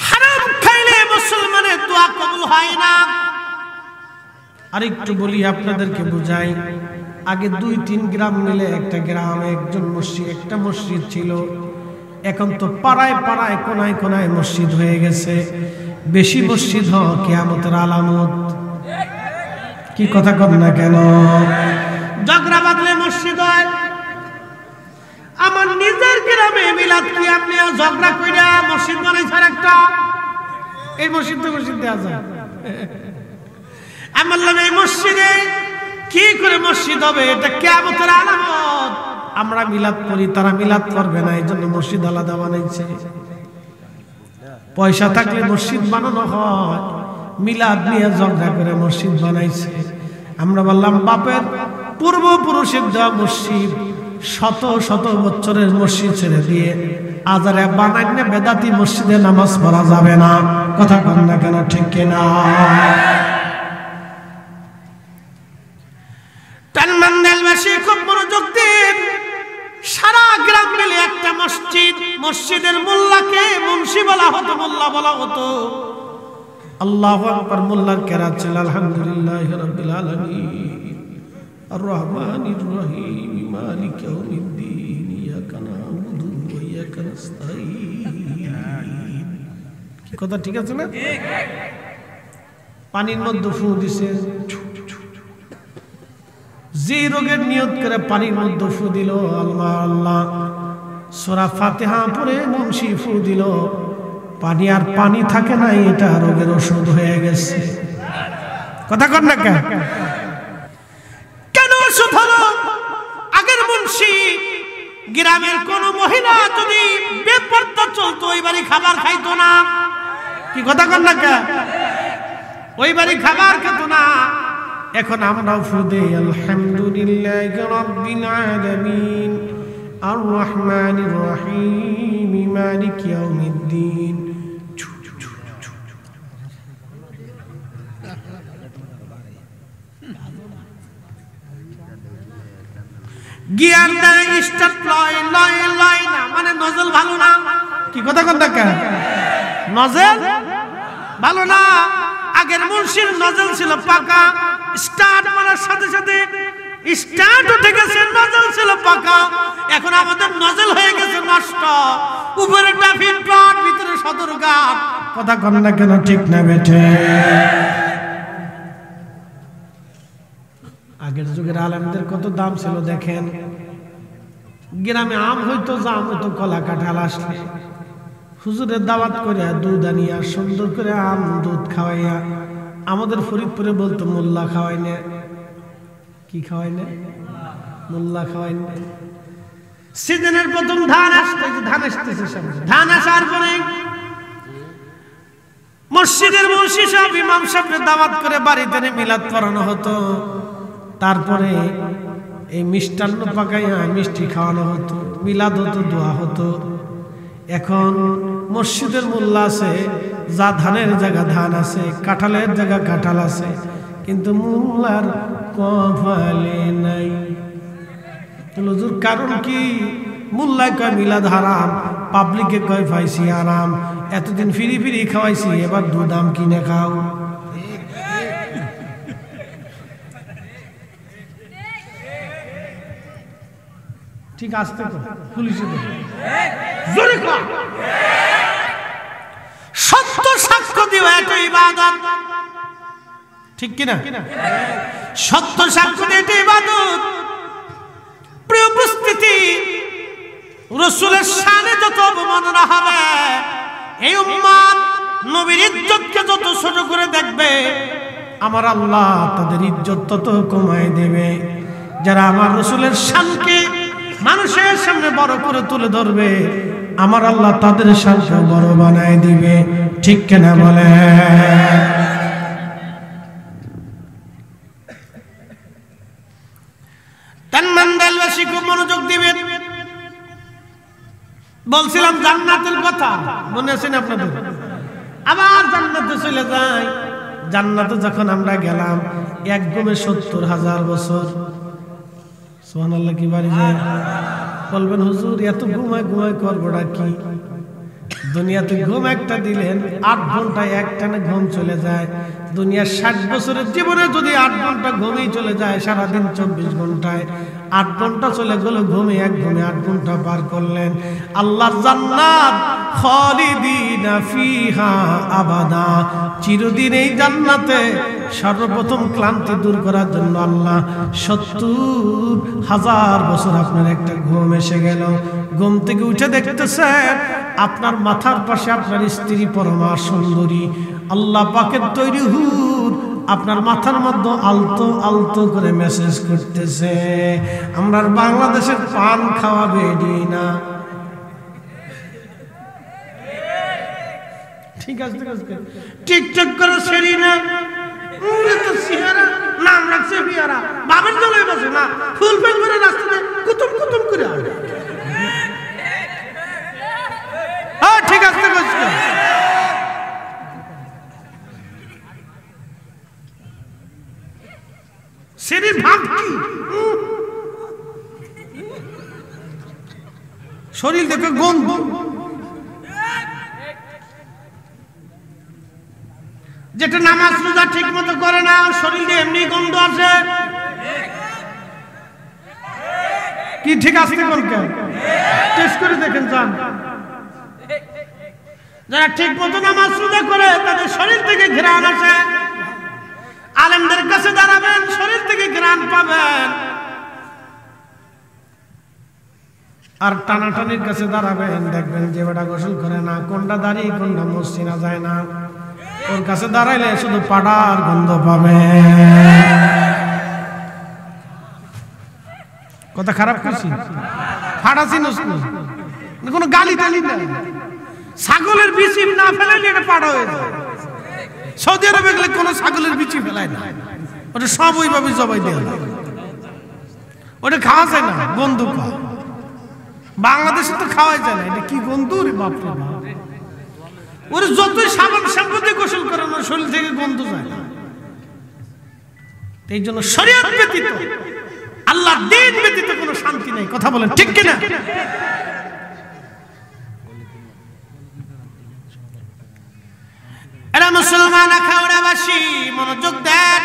হারাম খাইলে মুসলমানের দোয়া কবুল হয় না। আরেকটু বলি আপনাদেরকে বুঝাই। আগে 2-3 গ্রাম মিলে একটা গ্রামে একটা মসজিদ ছিল। এখন তো পাড়ায় পাড়ায় কোনায় কোনায় মসজিদ হয়ে গেছে। বেশি মসজিদ হওয়া কিয়ামতের আলামত। কি কথা কন না কেন? ঝগড়া বাঁধলে মসজিদ হয়। আমার নিজের গ্রামে মিলাদ কি আপনি ঝগড়া কইরা মসজিদ বানাইছেন একটা? এই মসজিদ তো মসজিদ দেওয়া যায়। আমি বললাম এই মসজিদে কি করে মসজিদ হবে? এটা কিয়ামতের আলামত। আমরা মিলাদ করি, তারা মিলাদ করবে না, এই জন্য মসজিদ আলাদা বানাইছে। পয়সা থাকলে মসজিদ বানানো হয়, মিলাদ নিয়ে ঝগড়া করে মসজিদ বানাইছে। আমরা বললাম বাপের পূর্বপুরুষের দেওয়া মসজিদ, শত শত বছরের মসজিদ ছেড়ে দিয়ে আজারে বানাই না বেদাতি মসজিদে নামাজ পড়া যাবে না। কথা কন না কেন? ঠিক কিনা? টানমান্দালবাসী খুব মনোযোগ দিন। সারা গ্রাম মিলে একটা মসজিদ, মসজিদের মোল্লাকে মুন্সি বলা হতো, মোল্লা বলা হতো। আল্লাহু আকবার। মোল্লার কেরাত ছিল আলহামদুলিল্লাহি রাব্বিল আলামিন আর রহমানির রহিম মালিক ইয়াউমিদ্দিন ইয়াকা না'বুদু ওয়া ইয়াকা নাস্তাঈন। কি কথা ঠিক আছে না? ঠিক। পানির মধ্যে ফু দিছে, যে রোগের নিয়ত করে পানির মধ্যে ফু দিল, আল্লাহ আল্লাহ সূরা ফাতিহা পড়ে মুন্সি ফু দিল, পানি আর পানি থাকে না, এটা রোগের ওষুধ হয়ে গেছে। কথা কন না কেন? কেন ওষুধ হলো? আগের মুন্সি গ্রামের কোন মহিলা যদি বেপরদা চলতো, ওই বাড়ি খাবার খাইতো না। কি কথা কন না কেন? ওই বাড়ি খাবার খেত না। এখন আমরাও ফু দেই আলহামদুলিল্লাহি রাব্বিল আলামিন আর রহমানির রহিম মালিক ইয়াউমিদ্দিন। গিয়ার দেয় স্টার্ট লয় লয় লয় না, মানে নজল ভালো না। কি কথা কন না কেন? নজল ভালো না। আগের মুন্সির নজল ছিল পাকা, স্টার্ট মারার সাথে সাথে স্টার্ট উঠে গেছে, নজল ছিল পাকা। এখন আমাদের নজল হয়ে গেছে নষ্ট। উপরে ট্রাফিক প্লট, ভিতরে সদরঘাট। কথা কন না কেন? ঠিক না বেঠে? আগের যুগের আলেমদের কত দাম ছিল দেখেন। গ্রামে আম হইতো, জাম হইতো, কলা কাঁঠাল আসলে হুজুরের দাওয়াত করে দুধ আনিয়া সুন্দর করে আম দুধ খাওয়াইয়া, আমাদের ফরিদপুরে বলতো মোল্লা খাওয়াই না। কি খাওয়াই না? মোল্লা খাওয়াই না। সিজনের প্রথম ধান আসতেছে, ধান আসতেছে সামনে। ধান আসার পরে মসজিদের মুন্সি সাহেব, ইমাম সাহেবের দাওয়াত করে বাড়িতে মিলাদ পড়ানো হতো। তারপরে এই মিষ্টান্ন পাকাইয়া মিষ্টি খাওয়ানো হতো, মিলাদ হতো, দোয়া হতো। এখন মসজিদের মোল্লা আছে, যা ধানের জায়গা ধান আছে, কাঁঠালের জায়গা কাঁঠাল আছে, কিন্তু মোল্লার কপালে নাই। কারণ কি? মোল্লায় কয় মিলাদ হারাম, পাবলিকে কয় ফাইসি হারাম। এতদিন ফিরি ফিরি খাওয়াইছি, এবার দুধ দাম কিনে খাও। ঠিক আসতে তো পুলিশে সত্য সাক্ষ্য দিও, এটা ইবাদত, ঠিক কিনা? সত্য সাক্ষ্য দিয়ে এটা ইবাদত। প্রিয় উপস্থিতি, রাসূলের শানে যত অবমাননা হবে, এই উম্মত নবীর ইজ্জতকে যত ছোট করে দেখবে, আমার আল্লাহ তাদের ইজ্জত তত কমায় দেবে। যারা আমার রাসূলের শানকে মানুষের সামনে বড় করে তুলে ধরবে, আমার আল্লাহ তাদের শানকে বড় বানায় দিবে, ঠিক কিনা বলে? তানমান্দালবাসী খুব মনোযোগ দিবেন। বলছিলাম জান্নাতের কথা, মনে আছে না আপনাদের? আবার জান্নাতে চলে যাই। জান্নাতে যখন আমরা গেলাম, এক ঘুমে 70,000 বছর। সুবহানাল্লাহ, কি বাড়ি যায়। বলবেন হুজুর এত ঘুমায় করবোটা কি? দুনিয়াতে ঘুম একটা দিলেন, 8 ঘন্টায় একটানে ঘুম চলে যায়। দুনিয়ার 60 বছরের জীবনে যদি 8 ঘন্টা ঘুমেই চলে যায়, সারাদিন 24 ঘন্টায় 8 ঘন্টা চলে গেল ঘুমে, এক ঘুমে 8 ঘন্টা পার করলেন। আল্লাহর জান্নাত খালিদিনা ফিহা আবাদা, চিরদিন এই জান্নাতে সর্বপ্রথম ক্লান্তি দূর করার জন্য আল্লাহ 70,000 বছর আপনার একটা ঘুম এসে গেল। ঘুম থেকে উঠে দেখতেছেন আপনার মাথার পাশে আপনার স্ত্রী পরমা সুন্দরী, আল্লাহ পাকের তৈরি হুর আপনার মাথার মধ্যে আলতো আলতো করে মেসেজ করতেছে, আমরা বাংলাদেশের পান খাওয়া বেডি না। ঠিক আছে, টিকটক করে সেরি না, নাম রাখছে বিয়ারা, বাবার জলে বসে না, ফুল ফেল করে রাস্তাতে কুতুম কুতুম করে আসে। ঠিক আছে, শরীর ভাব কি, শরীর দেখে গন্ধ। যেটা নামাজ রোজা ঠিক মতো করে না, শরীর দিয়ে এমনি গন্ধ আসে। কি ঠিক আছে? বলকে টেস্ট করে দেখেন যান। যারা ঠিক মতো নামাজ রোজা করে তাদের শরীর থেকে ঘ্রাণ আসে। আলেমদের কাছে দাঁড়াবেন, শরীর থেকে ঘ্রাণ পাবেন। আর টানাটানির কাছে দাঁড়াবেন, দেখবেন যে বেটা গোসল করে না, কোনটা দাঁড়িয়ে কোনটা মসজিদে যায় না, ওর কাছে দাঁড়াইলে শুধু পাড়ার গন্ধ পাবে। কথা খারাপ করছি? ফাটাছি না, কোনো গালি টালি না। ছাগলের বিচি না ফেলাইলে এটা পাড়া হয়ে যায়। সৌদি আরবে গেলে কোনো ছাগলের বিচি ফেলায় না, ওটা সব ওইভাবে জবাই দেওয়া হয়, ওটা খাওয়া যায় না, গন্ধ খাওয়া। বাংলাদেশে তো খাওয়াই যায় না, এটা কি গন্ধ রে বাপরে বাপ। ওরা যতই সাবান শ্যাম্পু দিয়ে গোসল করে না, শরীর থেকে গন্ধ যায় না। এই জন্য শরীয়ত ব্যতীত, আল্লাহর দ্বীন ব্যতীত কোনো শান্তি নেই। কথা বলেন ঠিক কিনা? এরা মুসলমান আখাউড়াবাসী মনোযোগ দেন।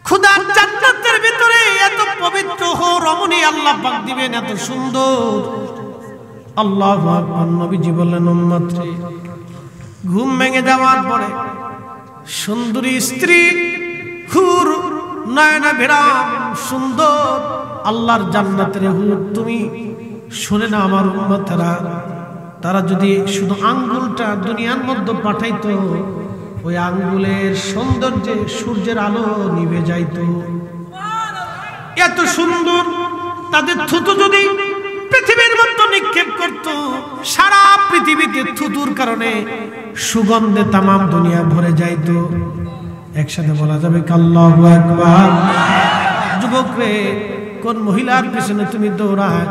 খোদার জান্নাতের ভিতরে এত পবিত্র রমণী আল্লাহ পাক দিবেন, এত সুন্দর। আল্লাহু আকবার। নবীজি বললেন, উম্মত রে, ঘুম ভেঙে যাওয়ার পরে সুন্দরী স্ত্রী, হুর নয়না বিরাম সুন্দর আল্লাহর জান্নাতের হুর, তুমি শুনে না আমার উম্মতেরা, তারা যদি শুধু আঙ্গুলটা দুনিয়ার মধ্যে পাঠাইতো, ওই আঙ্গুলের সৌন্দর্যে সূর্যের আলো নিভে যাইতো। এত সুন্দর তাদের থুতু যদি পৃথিবীর মধ্যে নিক্ষেপ করত, সারা পৃথিবীতে থুতুর কারণে সুগন্ধে তামাম দুনিয়া ভরে যাইতো। একসাথে বলা যাবে আল্লাহু আকবার। যুবক রে, কোন মহিলার পিছনে তুমি দৌড়ায়,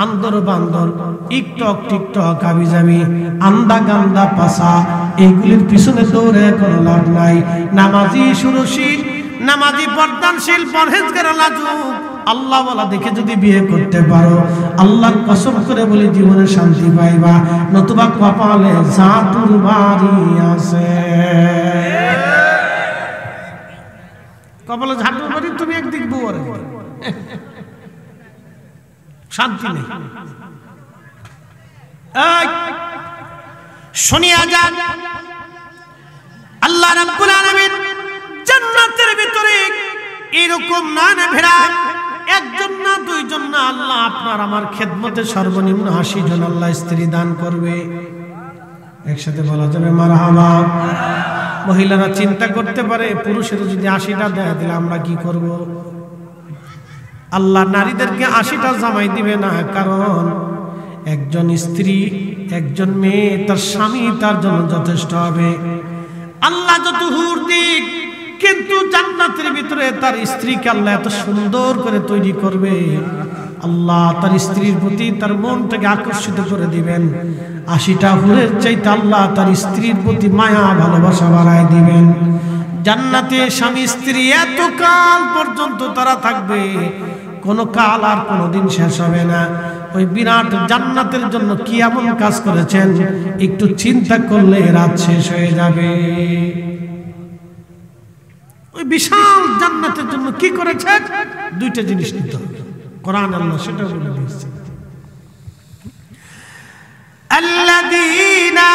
আন্দর বান্দর, টিকটক টিকটক আবিজাবি, আন্দা গান্দা পাসা, এইগুলির পিছনে দৌড়ে কোনো লাভ নাই। নামাজি সুরসী, নামাজি পর্দানশীল পরহেজগার লাজুক আল্লাহ ওয়ালা দেখে যদি বিয়ে করতে পারো আল্লাহর কসম করে বলি জীবনে শান্তি পাইবা, নতুবা কপালে জাতুর বাড়ি আছে। কপালে ঝাঁটুর বাড়ি তুমি একদিক বউ আর শান্তি নেই। শুনিয়া যান আল্লাহ রাব্বুল আলামিন জান্নাতের ভিতরে এরকম নানা ভেড়া একজন না দুইজন না, আল্লাহ আপনার আমার খেদমতে সর্বনিম্ন 80 জন আল্লাহ স্ত্রী দান করবে। একসাথে বলা যাবে মারহাবা। মহিলারা চিন্তা করতে পারে পুরুষের যদি 80টা দেয় দিলে আমরা কি করব? আল্লাহ নারীদেরকে 80টা জামাই দিবে না, কারণ একজন স্ত্রী একজন মেয়ে তার স্বামী তার জন্য যথেষ্ট হবে। আল্লাহ যত হুর দিক, কিন্তু জান্নাতের ভিতরে তার স্ত্রীকে আল্লাহ এত সুন্দর করে তৈরি করবে, আল্লাহ তার স্ত্রীর প্রতি তার মনটাকে আকর্ষিত করে দিবেন। 80টা হুরের চাইতে আল্লাহ তার স্ত্রীর প্রতি মায়া ভালোবাসা বাড়ায় দিবেন। জান্নাতে স্বামী স্ত্রী এত কাল পর্যন্ত তারা থাকবে, কোনো কাল আর কোনোদিন শেষ হবে না। ওই বিরাট জান্নাতের জন্য কি এমন কাজ করেছেন একটু চিন্তা করলে রাত শেষ হয়ে যাবে। ওই বিশাল জান্নাতের জন্য কি করেছেন? দুইটা জিনিস নিতে হবে, কোরআন আল্লাহ সেটা বলে দিয়েছেন। আল্লাযীনা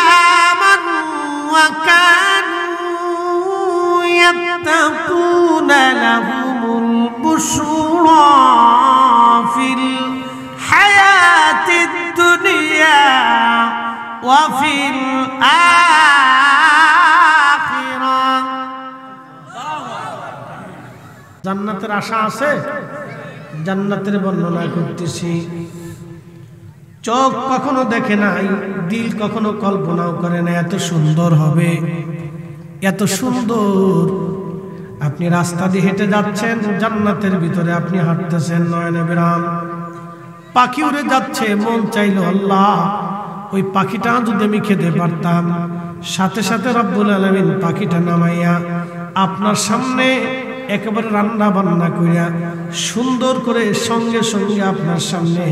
আমানু ওয়া কানু ইয়াত্তাকুনা লাহুমুল বুশরা ফিল হায়াতিদ দুনিয়া ওয়া ফিল আখিরাহ। জান্নাতের আশা আছে? জান্নাতের বর্ণনা করতেছি। চোখ কখনো দেখে নাই, দিল কখনো কল্পনাও করে না এত সুন্দর হবে, এত সুন্দর। আপনি রাস্তা দিয়ে হেঁটে যাচ্ছেন, জান্নাতের ভিতরে আপনি হাঁটতেছেন, নয়নে বিরাম, পাখি উড়ে যাচ্ছে, মন চাইলো আল্লাহ ওই পাখিটা যদি আমি খেতে পারতাম। সাথে সাথে রব্বুল আলামিন পাখিটা নামাইয়া আপনার সামনে একেবারে রান্না বান্না করিয়া সুন্দর করে সঙ্গে সঙ্গে আপনার সামনে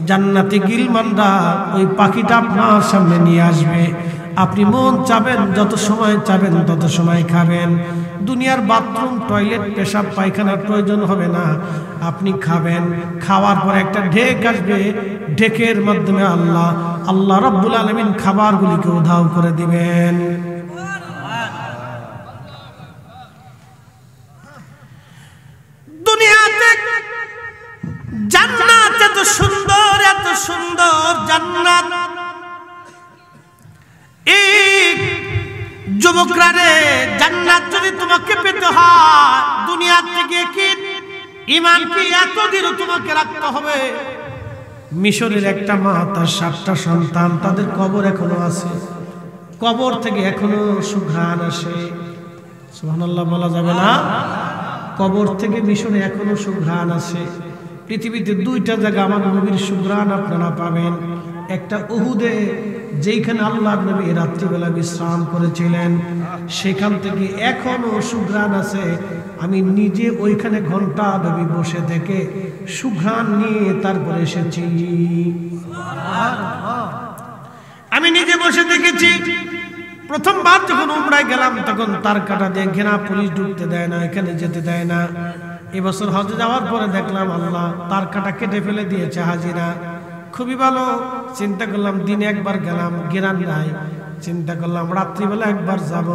জান্নাতি গিলমানরা ওই পাখিটা আপনার সামনে নিয়ে আসবে। আপনি মন চাবেন, যত সময় চাবেন তত সময় খাবেন। দুনিয়ার বাথরুম, টয়লেট, পেশাব পায়খানার প্রয়োজন হবে না, আপনি খাবেন। খাওয়ার পর একটা ঢেক আসবে, ঢেকের মাধ্যমে আল্লাহ রাব্বুল আলামিন খাবারগুলিকে উধাও করে দিবেন। দুনিয়াতে জান্নাত এত সুন্দর, এত সুন্দর জান্নাত। এই যুবকরা রে, জান্নাত যদি তোমাকে পেতে হয় দুনিয়া থেকে কি ঈমান কি এত দৃঢ় তোমাকে রাখতে হবে। মিশরের একটা মা, তার 7টা সন্তান, তাদের কবর এখনো আছে, কবর থেকে এখনো সুঘ্রাণ আসে। সুবহানাল্লাহ বলা যাবে না? কবর থেকে মিশরে এখনো সুঘ্রাণ আসে। পৃথিবীতে 2টা জায়গা আমার নবীর সুঘ্রাণ আপনারা পাবেন। একটা উহুদে, যেখানে আল্লাহর নবী রাত্রিবেলা বিশ্রাম করেছিলেন, সেখান থেকে এখনো সুঘ্রাণ আছে। আমি নিজে ওইখানে ঘন্টা ব্যাপী বসে থেকে সুঘ্রাণ নিয়ে তারপরে এসেছি। আমি নিজে বসে দেখেছি। প্রথমবার যখন উমরায় গেলাম তখন তার কাটা দিয়ে ঘেরা, পুলিশ ঢুকতে দেয় না, এখানে যেতে দেয় না। এবছর হজে যাওয়ার পরে দেখলাম আল্লাহ তার কাটা কেটে ফেলে দিয়েছে, হাজিরা। খুবই ভালো। চিন্তা করলাম দিনে একবার গেলাম, গেরান নাই। চিন্তা করলাম রাত্রিবেলা একবার যাব।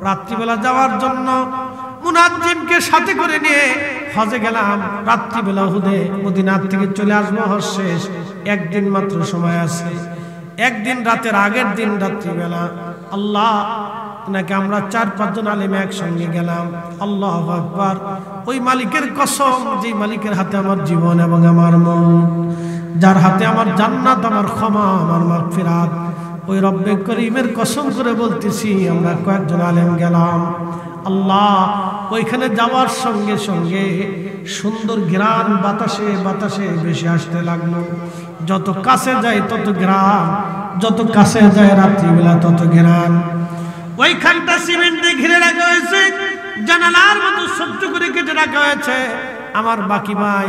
রাত্রিবেলা যাওয়ার জন্য মুনাজ্জিমকে সাথে করে নিয়ে হজে গেলাম। রাত্রিবেলা হুদে মদিনার থেকে চলে আসবো, হজ শেষ, একদিন মাত্র সময় আছে। একদিন রাতের আগের দিন রাত্রিবেলা আল্লাহ নাকি আমরা 4-5 জন আলেম একসঙ্গে গেলাম। আল্লাহু আকবার। ওই মালিকের কসম, যে মালিকের হাতে আমার জীবন এবং আমার মন, যার হাতে আমার জান্নাত, আমার ক্ষমা, আমার মাগফিরাত, ওই রব্বে করিমের কসম করে বলতেছি, আমরা কয়েকজন আলেম গেলাম। আল্লাহ ওইখানে যাওয়ার সঙ্গে সঙ্গে সুন্দর ঘ্রাণ বাতাসে বাতাসে বেশি আসতে লাগলো। যত কাছে যায় তত ঘ্রাণ, যত কাছে যায় রাত্রিবেলা তত ঘ্রাণ। ওইখানটা সিমেন্ট দিয়ে ঘিরে রাখা হয়েছে, জানালার মতো সহ্য করে কেটে রাখা হয়েছে। আমার বাকি ভাই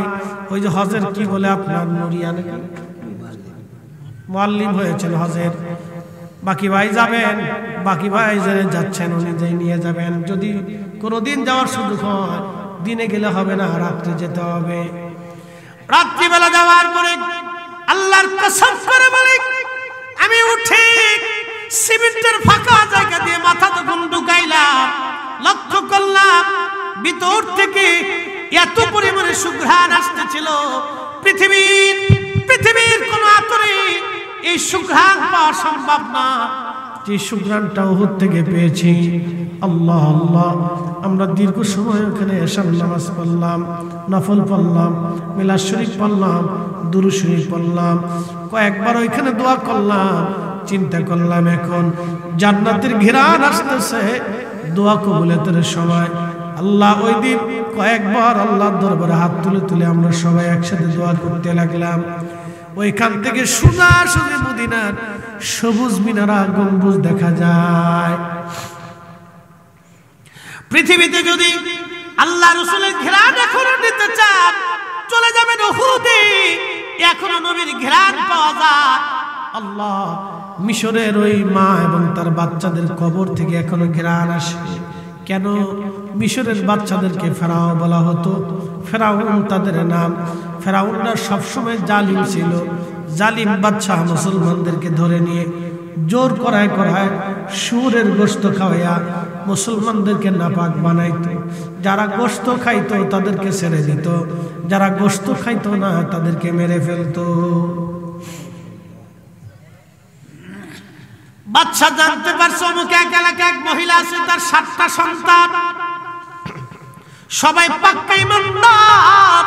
ওই যে হজের কি বলে আপনার নুরিয়ান মুআল্লিম হয়েছেন হজের, বাকি ভাই যাবেন, বাকি ভাই যাচ্ছেন, উনি যে নিয়ে যাবেন। যদি কোনোদিন যাওয়ার সুযোগ হয়, দিনে গেলে হবে না, রাত্রে যেতে হবে। রাত্রিবেলা যাওয়ার পরে আল্লাহর কসম করে বলি, আমি উঠে সিমেন্টের ফাঁকা জায়গা দিয়ে মাথা তখন ঢুকাইলাম, লক্ষ্য করলাম ভিতর থেকে এত পরিমাণে সুঘ্রাণ আসতেছিল, পৃথিবীর কোন আতরে এই সুঘ্রাণ পাওয়া সম্ভব না। যে সুঘ্রাণটা উহুদ থেকে পেয়েছি। আল্লাহ আল্লাহ, আমরা দীর্ঘ সময় ওখানে এশার নামাজ পড়লাম, নফল পড়লাম, মিলাদ শরীফ পড়লাম, দুরূদ শরীফ পড়লাম, কয়েকবার ওইখানে দোয়া করলাম। চিন্তা করলাম এখন জান্নাতের ঘেরান আসতেছে, দোয়া কবুলের সময়। আল্লাহ ওই দিন কয়েকবার আল্লাহর দরবারে হাত তুলে তুলে আমরা সবাই একসাথে দোয়া করতে লাগলাম। ওইখান থেকে সোজাসুজি মদিনার সবুজ মিনারা গম্বুজ দেখা যায়। পৃথিবীতে যদি আল্লাহ রাসূলের ঘেরান এখনো নিতে চান, চলে যাবেন উহুদে, এখনো নবীর ঘেরান পাওয়া যায়। আল্লাহ, মিশরের ওই মা এবং তার বাচ্চাদের কবর থেকে এখনো ঘেরান আসে। কেন মিশরের বাচ্চাদেরকে ফেরাও বলা হতো? ফেরাউন তাদের নাম। ফেরাউনরা সবসময় জালিম ছিল। জালিম বাচ্চা মুসলমানদেরকে ধরে নিয়ে জোর করায় শুয়োরের গোশত খাওয়াইয়া মুসলমানদেরকে নাপাক বানাইতো। যারা গোশত খাইতো তাদেরকে ছেড়ে দিত, যারা গোশত খাইতো না তাদেরকে মেরে ফেলতো। বাচ্চা জানতে পারছো অমুক এক এলাকায় এক মহিলা আছে, তার 7টা সন্তান, সবাই পাক্কা ঈমানদার।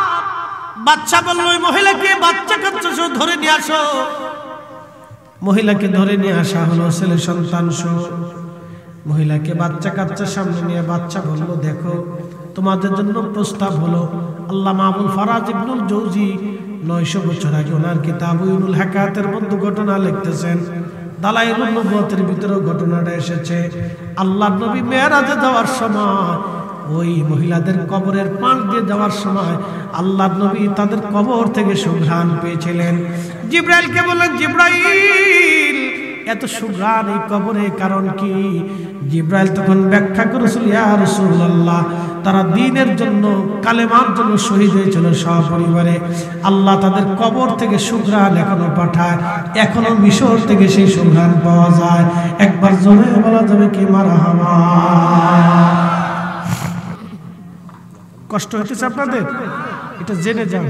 বাচ্চা বলল ওই মহিলাকে বাচ্চা কাচ্চা সহ ধরে নিয়ে আসো। মহিলাকে ধরে নিয়ে আসা হলো, ছেলে সন্তান সহ। মহিলাকে বাচ্চা কাচ্চার সামনে নিয়ে বাচ্চা বলল, দেখো তোমাদের জন্য প্রস্তাব হলো। আল্লামা আবুল ফারাজ ইবনুল জৌজি 900 বছর আগে ওনার কিতাব উইনুল হাকায়াতের মধ্যে ঘটনা লিখতেছেন। দালাইলুন নবুওয়াতের ভিতরেও ঘটনাটা এসেছে। আল্লাহর নবী মেরাজে যাওয়ার সময় ওই মহিলাদের কবরের পাশ দিয়ে যাওয়ার সময় আল্লাহর নবী তাদের কবর থেকে সুঘ্রাণ পেয়েছিলেন। জিব্রাইলকে বললেন, জিব্রাইল এত সুঘ্রাণ এই কবরে কারণ কি? জিব্রাইল তখন ব্যাখ্যা করেছিল, ইয়া রাসূলুল্লাহ, তারা দ্বীনের জন্য, কালেমার জন্য শহীদ হয়েছিল সপরিবারে। আল্লাহ তাদের কবর থেকে সুঘ্রাণ এখনো পাঠায়, এখনো মিশর থেকে সেই সুঘ্রাণ পাওয়া যায়। একবার জোরে বলা যাবে কি মারহাবা? কষ্ট হচ্ছে আপনাদের? এটা জেনে যান।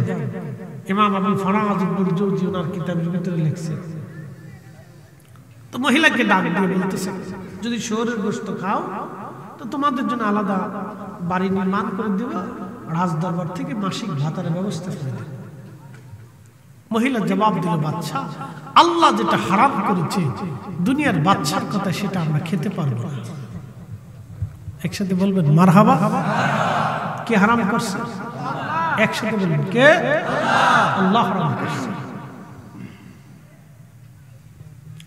ইমাম আবুল ফারাজ ইবনুল জৌজি ওনার কিতাবের ভিতরে লিখছে। তো মহিলাকে ডাক দিয়ে বলতেছে, যদি শুয়োরের গোশত খাও তো তোমাদের জন্য আলাদা বাড়ি নির্মাণ করে দেব, রাজদরবার থেকে মাসিক ভাতার ব্যবস্থা করে দেব। মহিলা জবাব দিল, বাচ্চা, আল্লাহ যেটা হারাম করেছে দুনিয়ার বাচ্চার কথা, সেটা আমরা খেতে পারবো না। একসাথে বলবেন মারহাবা। কে হারাম করছে? একসাথে বলবেন কে? আল্লাহ হারাম করছে।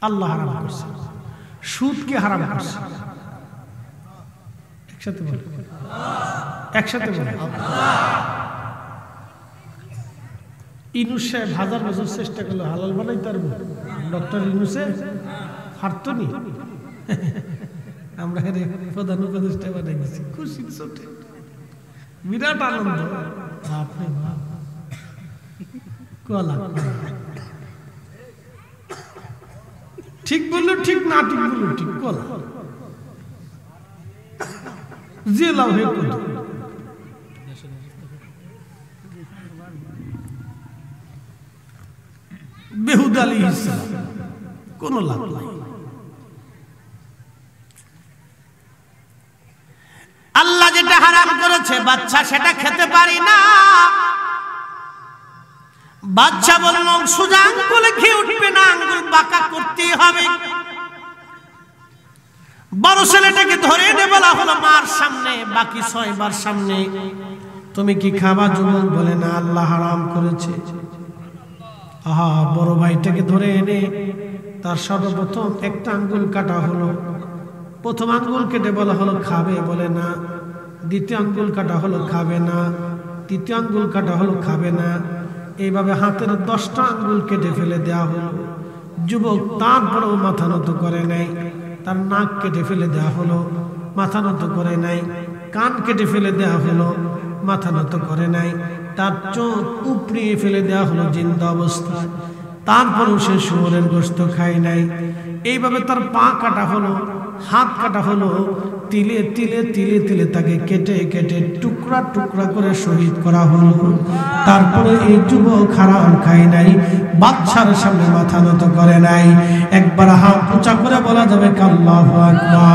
আল্লাহ হারাম করছে। সুদ কে হারাম করছে? একসাথে বলবেন, একসাথে বলবেন। ইউনূস সাহেব 1000 বছর চেষ্টা করলো হালাল বানাইতে পারবো, ডক্টর ইউনূসে হারতনি। আমরা প্রধান উপদেষ্টা বানাই গেছি, খুশি ছোটে, বিরাট আনন্দ। বাপরে বাপ, কলা ঠিক বললো ঠিক, না ঠিক বললো ঠিক, কলা জেলা হয়ে পড়ল। বেহুদ আলাইহিস সালাম কোন লাভ নাই। আল্লাহ যেটা হারাম করেছে বাচ্চা, সেটা খেতে পারি না। বাচ্চা বলল সোজা আঙ্গুলে খেয়ে উঠবে না, আঙ্গুল বাঁকা করতেই হবে। বড় ছেলেটাকে ধরে এনে বলা হলো মার সামনে, বাকি 6 বার সামনে, তুমি কি খাবা? যুবক বলে না, আল্লাহ হারাম করেছে। আহা, বড় ভাইটাকে ধরে এনে তার সর্বপ্রথম একটা আঙ্গুল কাটা হলো। প্রথম আঙ্গুল কেটে বলা হলো খাবে, বলে না। দ্বিতীয় আঙ্গুল কাটা হলো খাবে না, তৃতীয় আঙ্গুল কাটা হলো খাবে না। এইভাবে হাতের 10টা আঙ্গুল কেটে ফেলে দেওয়া হলো। যুবক তারপরেও মাথা নত করে নাই। তার নাক কেটে ফেলে দেওয়া হলো, মাথা নত করে নাই। কান কেটে ফেলে দেওয়া হলো, মাথা নত করে নাই। তার চোখ উপড়িয়ে ফেলে দেওয়া হলো জিন্দা অবস্থায়, তারপরেও সে শুয়োরের গোশত খায় নাই। এইভাবে তার পা কাটা হলো, হাত কাটা হলো, তিলে তিলে তিলে তিলে তাকে কেটে কেটে টুকরা টুকরা করে শহীদ করা হলো। তারপরে এই যুবক হারাম খায় নাই, বাদশার সামনে মাথা নত করে নাই। একবার হাত উঁচা করে বলা যাবে আল্লাহু আকবার।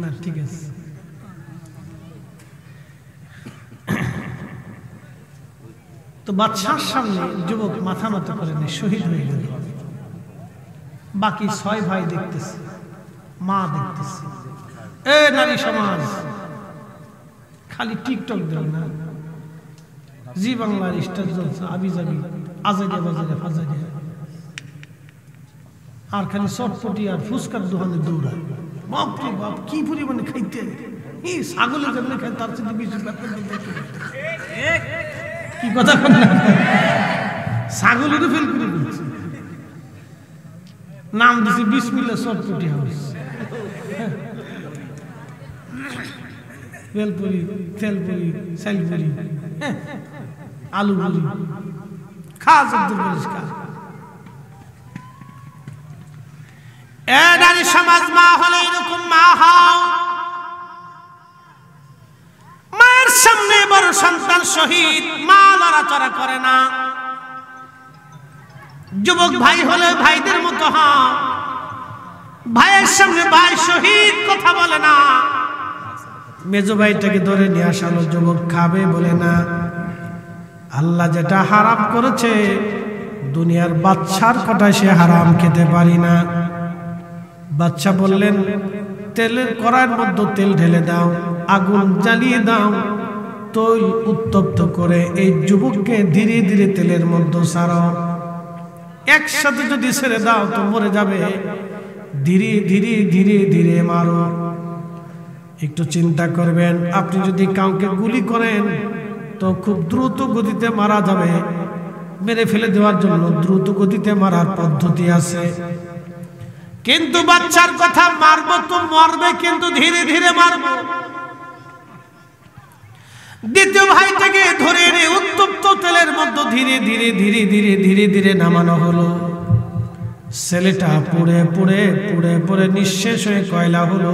না ঠিক আছে, তো বাদশার সামনে যুবক মাথা নত করেনি, শহীদ হয়ে গেল। বাকি 6 ভাই দেখতেছে, মা দেখতেছে। এ নারী সমাজ, খালি টিকটক দেয় না, জি বাংলার স্টার জলসা আবি যাবি আজাইয়া বাজারে ফাজাইয়া, আর খালি চটপটি আর ফুচকার দোকানে দৌড়ায়। বাপরে বাপ, কি পরিমাণে খাইতে! এই ছাগলের জন্য খাই, তার সাথে বেশি কি কথা বললাম, ছাগলেরও ফেল করে দিচ্ছে। নাম দিছি বিসমিল্লাহ চটপটি হাউস। বেলপুরি, তেলপুরি, সাইলপুরি, আলু পুরি, খা যত বলিস খা। নারী সমাজ, মা হলে এরকম মা হও। মায়ের সামনে বড় সন্তান শহীদ, মা লড়াচড়া করে না। যুবক ভাই হলে ভাইদের মতো হও, ভাইয়ের সামনে ভাই শহীদ, কথা বলে না। মেজো ভাইটাকে ধরে নিয়ে আসালো, যুবক খাবে বলে না। আল্লাহ যেটা হারাম করেছে, দুনিয়ার বাদশার কথায় সে হারাম খেতে পারি না। বাদশা বললেন, তেলের কড়াইয়ের মধ্যে তেল ঢেলে দাও, আগুন জ্বালিয়ে দাও, তৈল উত্তপ্ত করে এই যুবককে ধীরে ধীরে তেলের মধ্যে ছাড়ো। একসাথে যদি ছেড়ে দাও তো মরে যাবে, ধীরে ধীরে ধীরে ধীরে মারো। একটু চিন্তা করবেন, আপনি যদি কাউকে গুলি করেন তো খুব দ্রুত গতিতে মারা যাবে। মেরে ফেলে দেওয়ার জন্য দ্রুত গতিতে মারার পদ্ধতি আছে, কিন্তু বাচ্চার কথা, মারবো তো মরবে, কিন্তু ধীরে ধীরে মারবো। দ্বিতীয় ভাইটাকে ধরে এনে উত্তপ্ত তেলের মধ্যে ধীরে ধীরে ধীরে ধীরে ধীরে ধীরে নামানো হলো। ছেলেটা পুড়ে পুড়ে পুড়ে পুড়ে নিঃশেষ হয়ে কয়লা হলো।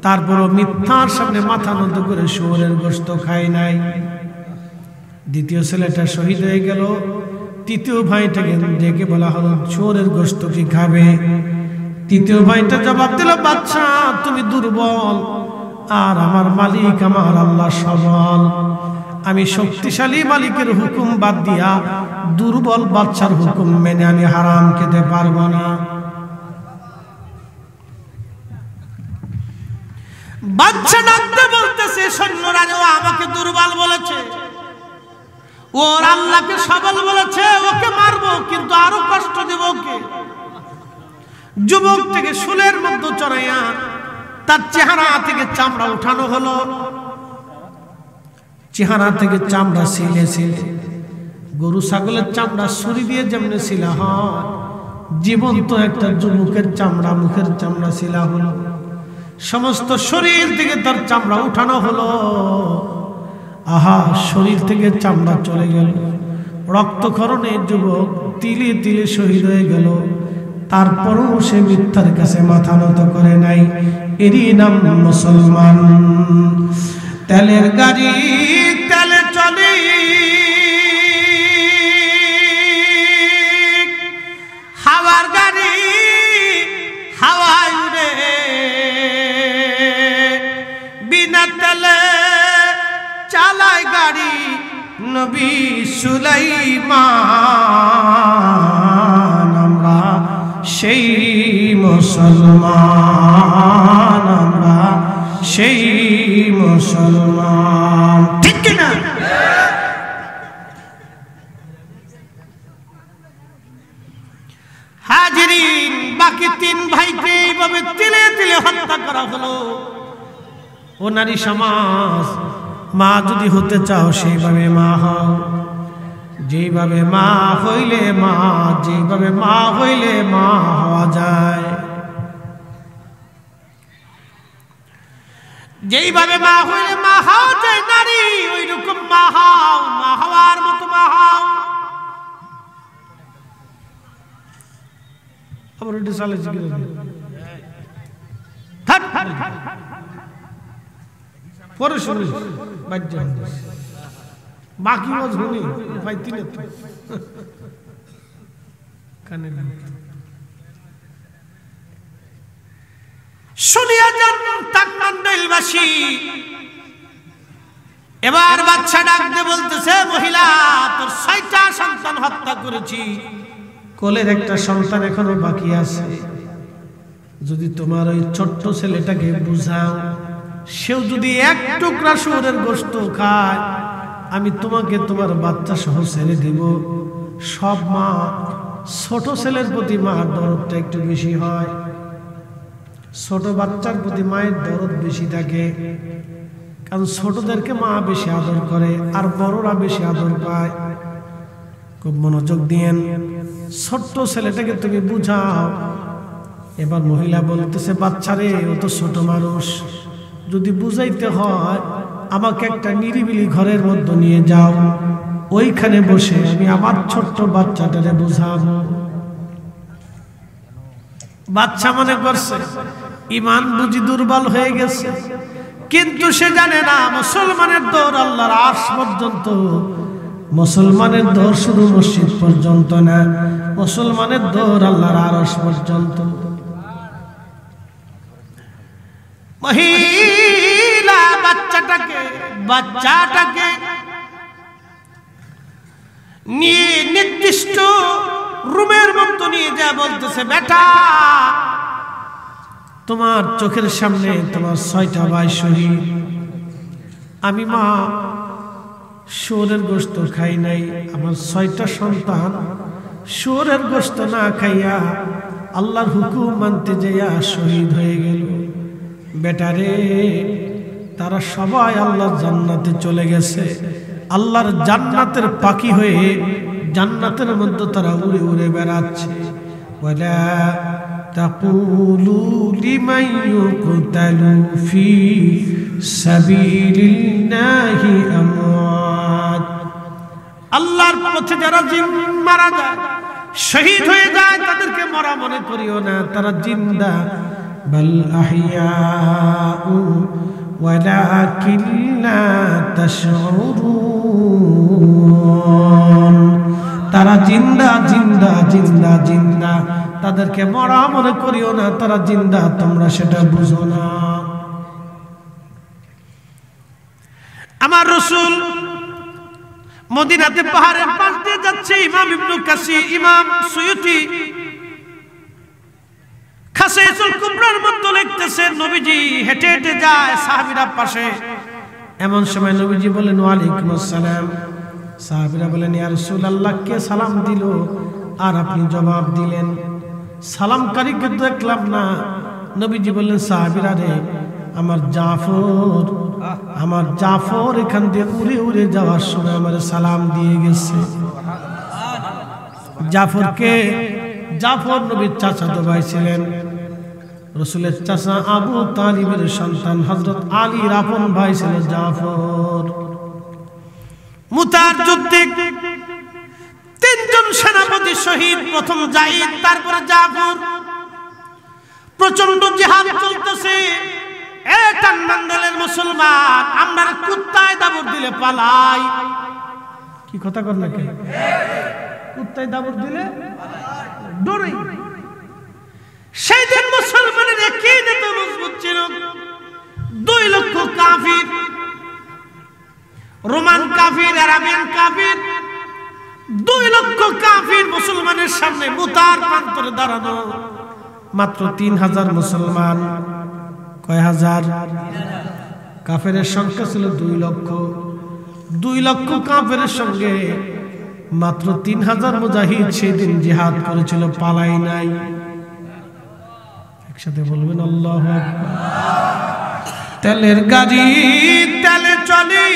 তারপরও মিথ্যার সামনে মাথা নত করে শুয়োরের গোশত খায় নাই। দ্বিতীয় ছেলেটা শহীদ হয়ে গেল। তৃতীয় ভাইটাকে ডেকে বলা হলো, শুয়োরের গোশত কি খাবে? তৃতীয় ভাইটা জবাব দিল, বাচ্চা তুমি দুর্বল, আর আমার মালিক আমার আল্লাহ সবল। আমি শক্তিশালী মালিকের হুকুম বাদ দিয়া দুর্বল বাচ্চার হুকুম মেনে আমি হারাম খেতে পারবো না। বাচ্চা ডাকতে বলতেছে, সৈন্যরাজও আমাকে দুর্বল বলেছে, ওর আল্লাহকে সবল বলেছে, ওকে মারবো, কিন্তু আরো কষ্ট দেব ওকে। যুবক থেকে শুলের মধ্যে চড়াইয়া তার চেহারা থেকে চামড়া উঠানো হলো। চেহারা থেকে চামড়া ছিলে ছিলে, গরু ছাগলের চামড়া ছুরি দিয়ে যেমনি ছিলা হয়, জীবন্ত একটা যুবকের চামড়া, মুখের চামড়া ছিলা হলো। সমস্ত শরীর থেকে তার চামড়া উঠানো হলো। আহা, শরীর থেকে চামড়া চলে গেল। রক্তক্ষরণে যুবক তিলে তিলে শহীদ হয়ে গেল। তারপরও সে মিথ্যার কাছে মাথা নত করে নাই। এরই নাম মুসলমান। তেলের গাড়ি তেলে চলে, হাওয়ার গাড়ি হাওয়ায় উড়ে, বিনা তেলে চালায় গাড়ি নবী সুলাইমান। আমরা সেই মুসলমান, আমরা সেই মুসলমান, ঠিক কিনা? হাজিরিন, বাকি তিন ভাইকে এইভাবে তিলে তিলে হত্যা করা হলো। ও নারী সমাজ, মা যদি হতে চাও সেইভাবে মা হও। যেইভাবে মা হইলে মা, যেইভাবে মা হইলে মা হওয়া যায়, যেইভাবে মা হইলে মা হওয়া যায় নারী, ওই রকম মা হও, মা হওয়ার মতো মা হও। আবার ওটা চালাইছি কি পরে শুনি বাকি শুনি পাইতি না তো কানে শুনিয়া যান তাকমান্ডলবাসী। এবার বাচ্চা ডাকতে বলতেছে, মহিলা তোর 6টা সন্তান হত্যা করেছি, কোলের একটা সন্তান এখনো বাকি আছে। যদি তোমার ওই ছোট্ট ছেলেটাকে বুঝাও, সেও যদি এক টুকরা শুয়োরের গোশত খায়, আমি তোমাকে তোমার বাচ্চা সহ ছেড়ে দিব। সব মা ছোট ছেলের প্রতি মার দরদটা একটু বেশি হয়। ছোট বাচ্চার প্রতি মায়ের দরদ বেশি থাকে, কারণ ছোটদেরকে মা বেশি আদর করে আর বড়রা বেশি আদর পায়। খুব মনোযোগ দিয়েন, ছোট্ট ছেলেটাকে তুমি বুঝাও। এবার মহিলা বলতেছে, বাচ্চারে ও তো ছোট মানুষ, যদি বুঝাইতে হয় আমাকে একটা নিরিবিলি ঘরের মধ্যে নিয়ে যাও, ওইখানে বসে আমি আমার ছোট্ট বাচ্চাটারে বুঝাবো। বাচ্চা মনে করছে ইমান বুঝি দুর্বল হয়ে গেছে, কিন্তু সে জানে না মুসলমানের দৌড় আল্লাহর আরশ পর্যন্ত। মুসলমানের দৌড় শুধু মসজিদ পর্যন্ত না, মুসলমানের দৌড় আল্লাহর আরশ পর্যন্ত। মহিলা বাচ্চাটাকে নিয়ে নির্দিষ্ট রুমের মধ্যে নিয়ে যা বলতেছে, বেটা তোমার চোখের সামনে তোমার 6টা ভাই শহীদ। আমি মা শুয়োরের গোশত খাই নাই, আমার 6টা সন্তান শুয়োরের গোশত না খাইয়া আল্লাহর হুকুম মানতে যাইয়া শহীদ হয়ে গেল। বেটারে তারা সবাই আল্লাহর জান্নাতে চলে গেছে। আল্লাহর জান্নাতের পাখি হয়ে জান্নাতের মধ্যে তারা উড়ে উড়ে বেড়াচ্ছে। ওয়ালা তাকুলু লিমান ইউকতালু ফি সাবিলিল্লাহি আমওয়াত। আল্লাহর পথে যারা জিন মারা যায়, শহীদ হয়ে যায়, তাদেরকে মরা মনে করিও না, তারা জিন্দা। বাল আহইয়াউ ওয়ালাকিন লা তাশউরুন। তারা জিন্দা জিন্দা জিন্দা জিন্দা, তাদেরকে মরা মনে করিও না, তারা জিন্দা, তোমরা সেটা বুঝো না। আমার রাসূল মদিনাতে পাহাড়ের পাশ দিয়ে যাচ্ছে। ইমাম ইবনে কাসির, ইমাম সুয়ুতি খাসাইসুল কুবরার মধ্যে লিখতেছেন, নবীজি হেঁটে হেঁটে যায়, সাহাবীরা পাশে। এমন সময় নবীজি বলেন, ওয়ালাইকুম আসসালাম। সাহাবীরা বলেন, ইয়া রাসূলুল্লাহ, কে সালাম দিল আর আপনি জবাব দিলেন? সালামকারীকে দেখলাম না। নবীজি বললেন, সাহাবীরা রে, আমার জাফর এখান দিয়ে উড়ে উড়ে যাওয়ার সময় আমার সালাম দিয়ে গেছে। জাফর নবীর চাচাতো ভাই ছিলেন। রাসূলের চাচা আবু তালিবের সন্তান হযরত আলীর আপন ভাই ছিল জাফর। মুতার যুদ্ধে তিনজন সেনাপতি শহীদ, প্রথম যায়েদ, তারপরে জাফর। প্রচন্ড জিহাদ চলতেছে। এটার মন্ডলের মুসলমান আমরা কুত্তায় দাবড় দিলে পালাই। কি কথা কর নাকি? কুত্তায় দাবড় দিলে ডরে। সেই দিন মুসলমানের একই তো মজবুত ছিল। 2 লক্ষ কাফির, রোমান কাফির, আরাবিয়ান কাফির, 2 লক্ষ কাফির মুসলমানের সামনে মুতার প্রান্তরে দাঁড়ানো। মাত্র 3000 মুসলমান। কয় হাজার? কাফেরের সংখ্যা ছিল 2 লক্ষ। 2 লক্ষ কাফেরের সঙ্গে মাত্র 3000 মুজাহিদ সেদিন জিহাদ করেছিল, পালাই নাই। একসাথে বলবেন আল্লাহু আকবার। তেলের গাড়ি তেলে চলে,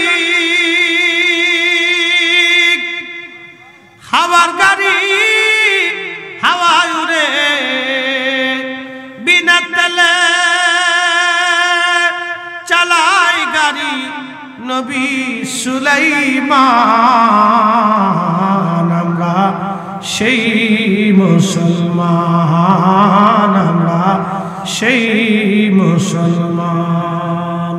হাওয়ার গাড়ি হাওয়ায় উড়ে, বিনা তেলে চালায় গাড়ি নবী সুলাইমান। আমরা সেই মুসলমান, আমরা সেই মুসলমান।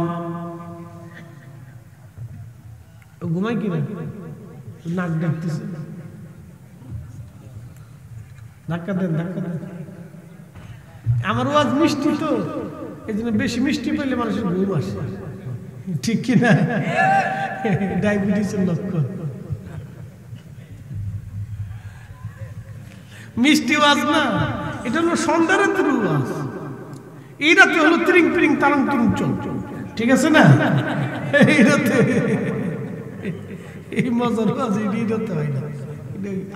ঘুমাই কিনা? নাক ডাকতেছে। ধাক্কা দেন, ধাক্কা দেন। আমার ওয়াজ মিষ্টি তো, এই জন্য বেশি মিষ্টি পেলে মানুষের ঘুম আসে। ঠিক কিনা? ডায়াবেটিসের লক্ষণ। মিষ্টি ওয়াজ না, এটা হলো সন্ধ্যা রাতের ওয়াজ। এই রাতে হলো ত্রিং ত্রিং তারং তুং চল, ঠিক আছে না? এই রাতে এই মজার ওয়াজ এই রাতে হয় না,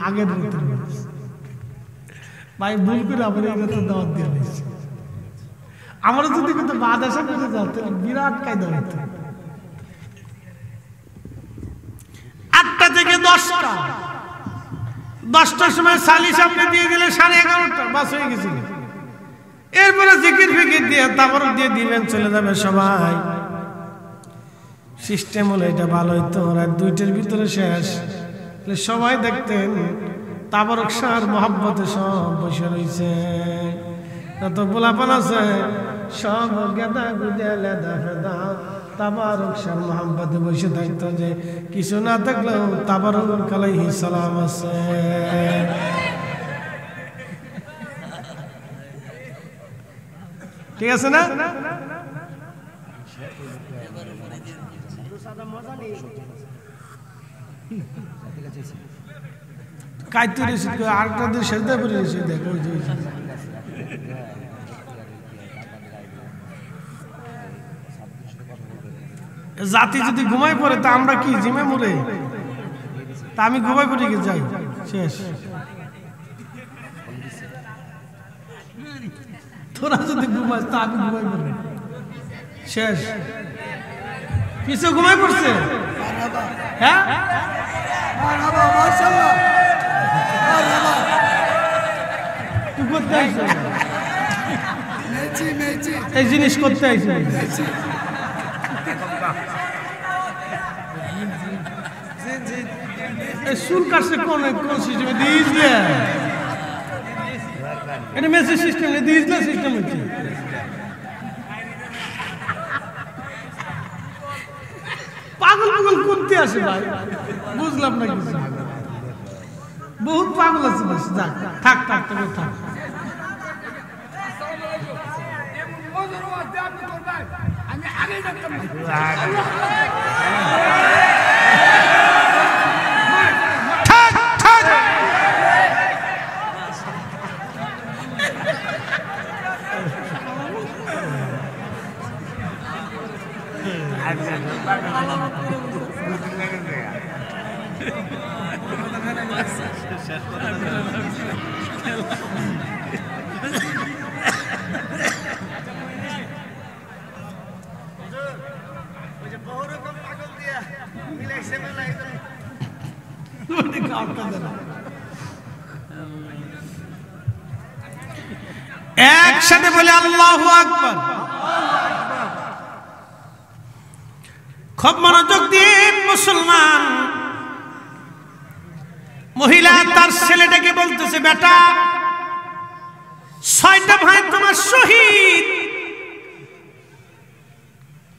আগের রাতের ওয়াজ। ভাই ভুল করে আমার এই রাতে দাওয়াত দিয়ে দিয়েছে। আমরা যদি কিন্তু বাদাসা করে যাতে বিরাট কায়দা হইতো। 8টা থেকে 10টা, 10টার সময় সালিশ আপনি দিয়ে দিলে 11:30 বাস হয়ে গেছিল। এরপরে জিকির ফিকির দিয়ে তারপর দিয়ে দিবেন, চলে যাবে সবাই। সিস্টেম হলো এটা ভালো হইতো, রাত 2টার ভিতরে শেষ। সবাই দেখতেন তাবারক শাহর মহব্বতে সব বসে রয়েছে। যত পোলাপান আছে সব গেদা গুদে লেদা ফেদা তাবারক শাহর মহব্বতে বসে থাকতো, যে কিছু না থাকলেও তাবারক আলাইহিস সালাম আছে। ঠিক আছে না? কাইতে রেছি আরেকটা দিয়ে সেজদা করে রেছি। দেখো জাতি যদি ঘুমাই পড়ে তা আমরা কি জিমে মরে? তা আমি ঘুমাই পড়ে গিয়ে যাই, শেষ। তোরা যদি ঘুমাস তা আমি ঘুমাই পড়ে, শেষ। কিছু ঘুমাই পড়ছে? হ্যাঁ, তুই করতে আইস এই জিনিস করতে আইস। চুল কাটছে কোন সিস্টেমে দিস? এটা মেসেজ সিস্টেম দিস না, সিস্টেম হচ্ছে পাগল পাগল করতে আসে ভাই, বুঝলাম না কিছু। বহুত পাগল আছে, থাক থাক থাক থাক। আমি আগে দেখতাম একসাথে বলে আল্লাহু আকবার। খুব মনোযোগ দিয়ে মুসলমান মহিলা তার ছেলেটাকে বলতেছে, বেটা 6টা ভাই তোমার শহীদ,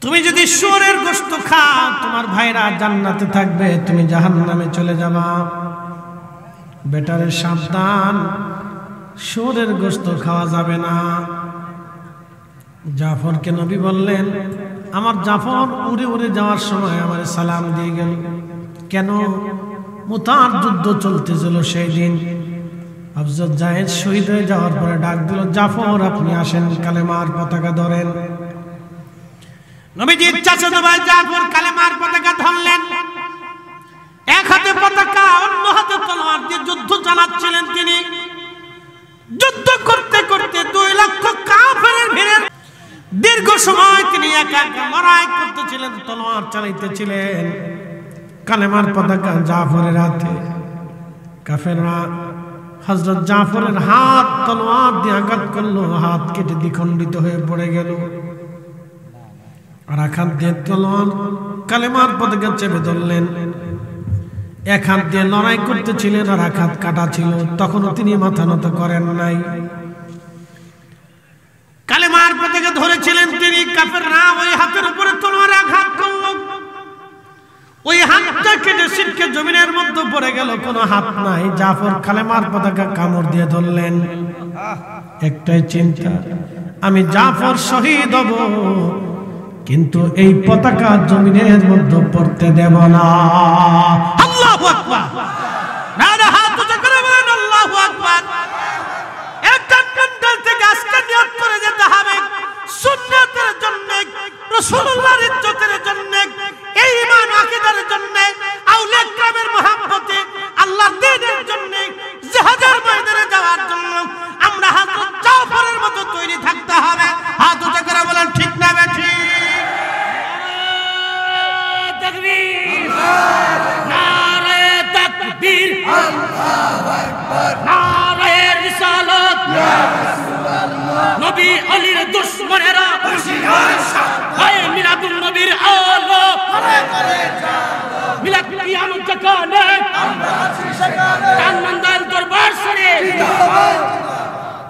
তুমি যদি শুয়োরের গোশত খাও তোমার ভাইরা জান্নাতে থাকবে, তুমি জাহান্নামে চলে যাবা। বেটারে সাবধান, শুয়োরের গোশত খাওয়া যাবে না। জাফরকে নবী বললেন, আমার জাফর উড়ে উড়ে যাওয়ার সময় আমার সালাম দিয়ে গেল। কেন? মুতার যুদ্ধ চলতেছিল সেই দিন। হযরত যায়েদ শহীদ হয়ে যাওয়ার পরে ডাক দিল, জাফর আপনি আসেন, কালেমার পতাকা ধরেন। নবীজির চাচাতো ভাই জাফর কালেমার পতাকা ধরলেন। এক হাতে পতাকা, অন্য হাতে তলোয়ার দিয়ে যুদ্ধ চালাচ্ছিলেন তিনি। যুদ্ধ করতে করতে 2 লক্ষ কাফেরের ভিড়ে দীর্ঘ সময় তিনি একা একা লড়াই করতেছিলেন, তলোয়ার চালাইতেছিলেন। কালেমার পতাকা জাফরের হাতে। কাফেররা হযরত জাফরের হাত তলোয়ার দিয়ে আঘাত করলো, হাত কেটে দ্বিখণ্ডিত হয়ে পড়ে গেল। আর এক হাত দিয়ে তলোয়ার কালেমার পতাকা চেপে ধরলেন। এক হাত দিয়ে লড়াই করতেছিলেন আর এক হাত কাটা ছিল, তখনও তিনি মাথা নত করেন নাই। কালেমার পতাকা ধরেছিলেন তিনি। কাফেররা ওই হাতের উপরে তলোয়ার আঘাত করলো, ওই হাতটা কেটে ছিটকে জমিনের মধ্যে পড়ে গেল, কোনো হাত নাই। জাফর কালেমার পতাকা কামড় দিয়ে ধরলেন। একটাই চিন্তা, আমি জাফর শহীদ হব, কিন্তু এই পতাকা জমিনের মধ্যে পড়তে দেব না। আল্লাহু আকবার। নারা হাত উঁচু করে বলেন আল্লাহু আকবার। একটা মন্ডল থেকে আজকে নিয়ত করে যেতে হবে, সুন্নাতের জন্য, রাসূলুল্লাহর ইজ্জতের জন্য, এই ঈমান আকীদার জন্য, আউলিয়া কিরামের মহব্বতে, আল্লাহর দ্বীনের জন্য, জিহাদের ময়দানে যাওয়ার জন্য আমরা হযরত জাফরের মতো তৈরি থাকতে হবে। হাত উঁচু করে বলেন ঠিক না বেঠিক? নারে তাকবীর, আল্লাহু আকবার, নারে রিসালাত, ইয়া রাসূলুল্লাহ। নবী আলীর দুশমনেরা হুশিয়ার হয়, মিলাদুন নবীর আলো করে করে জালো, মিলাদ কিয়ামত যেখানে আমরা আছি সেখানে, কানমন্দার দরবার শুনে জিন্দাবাদ,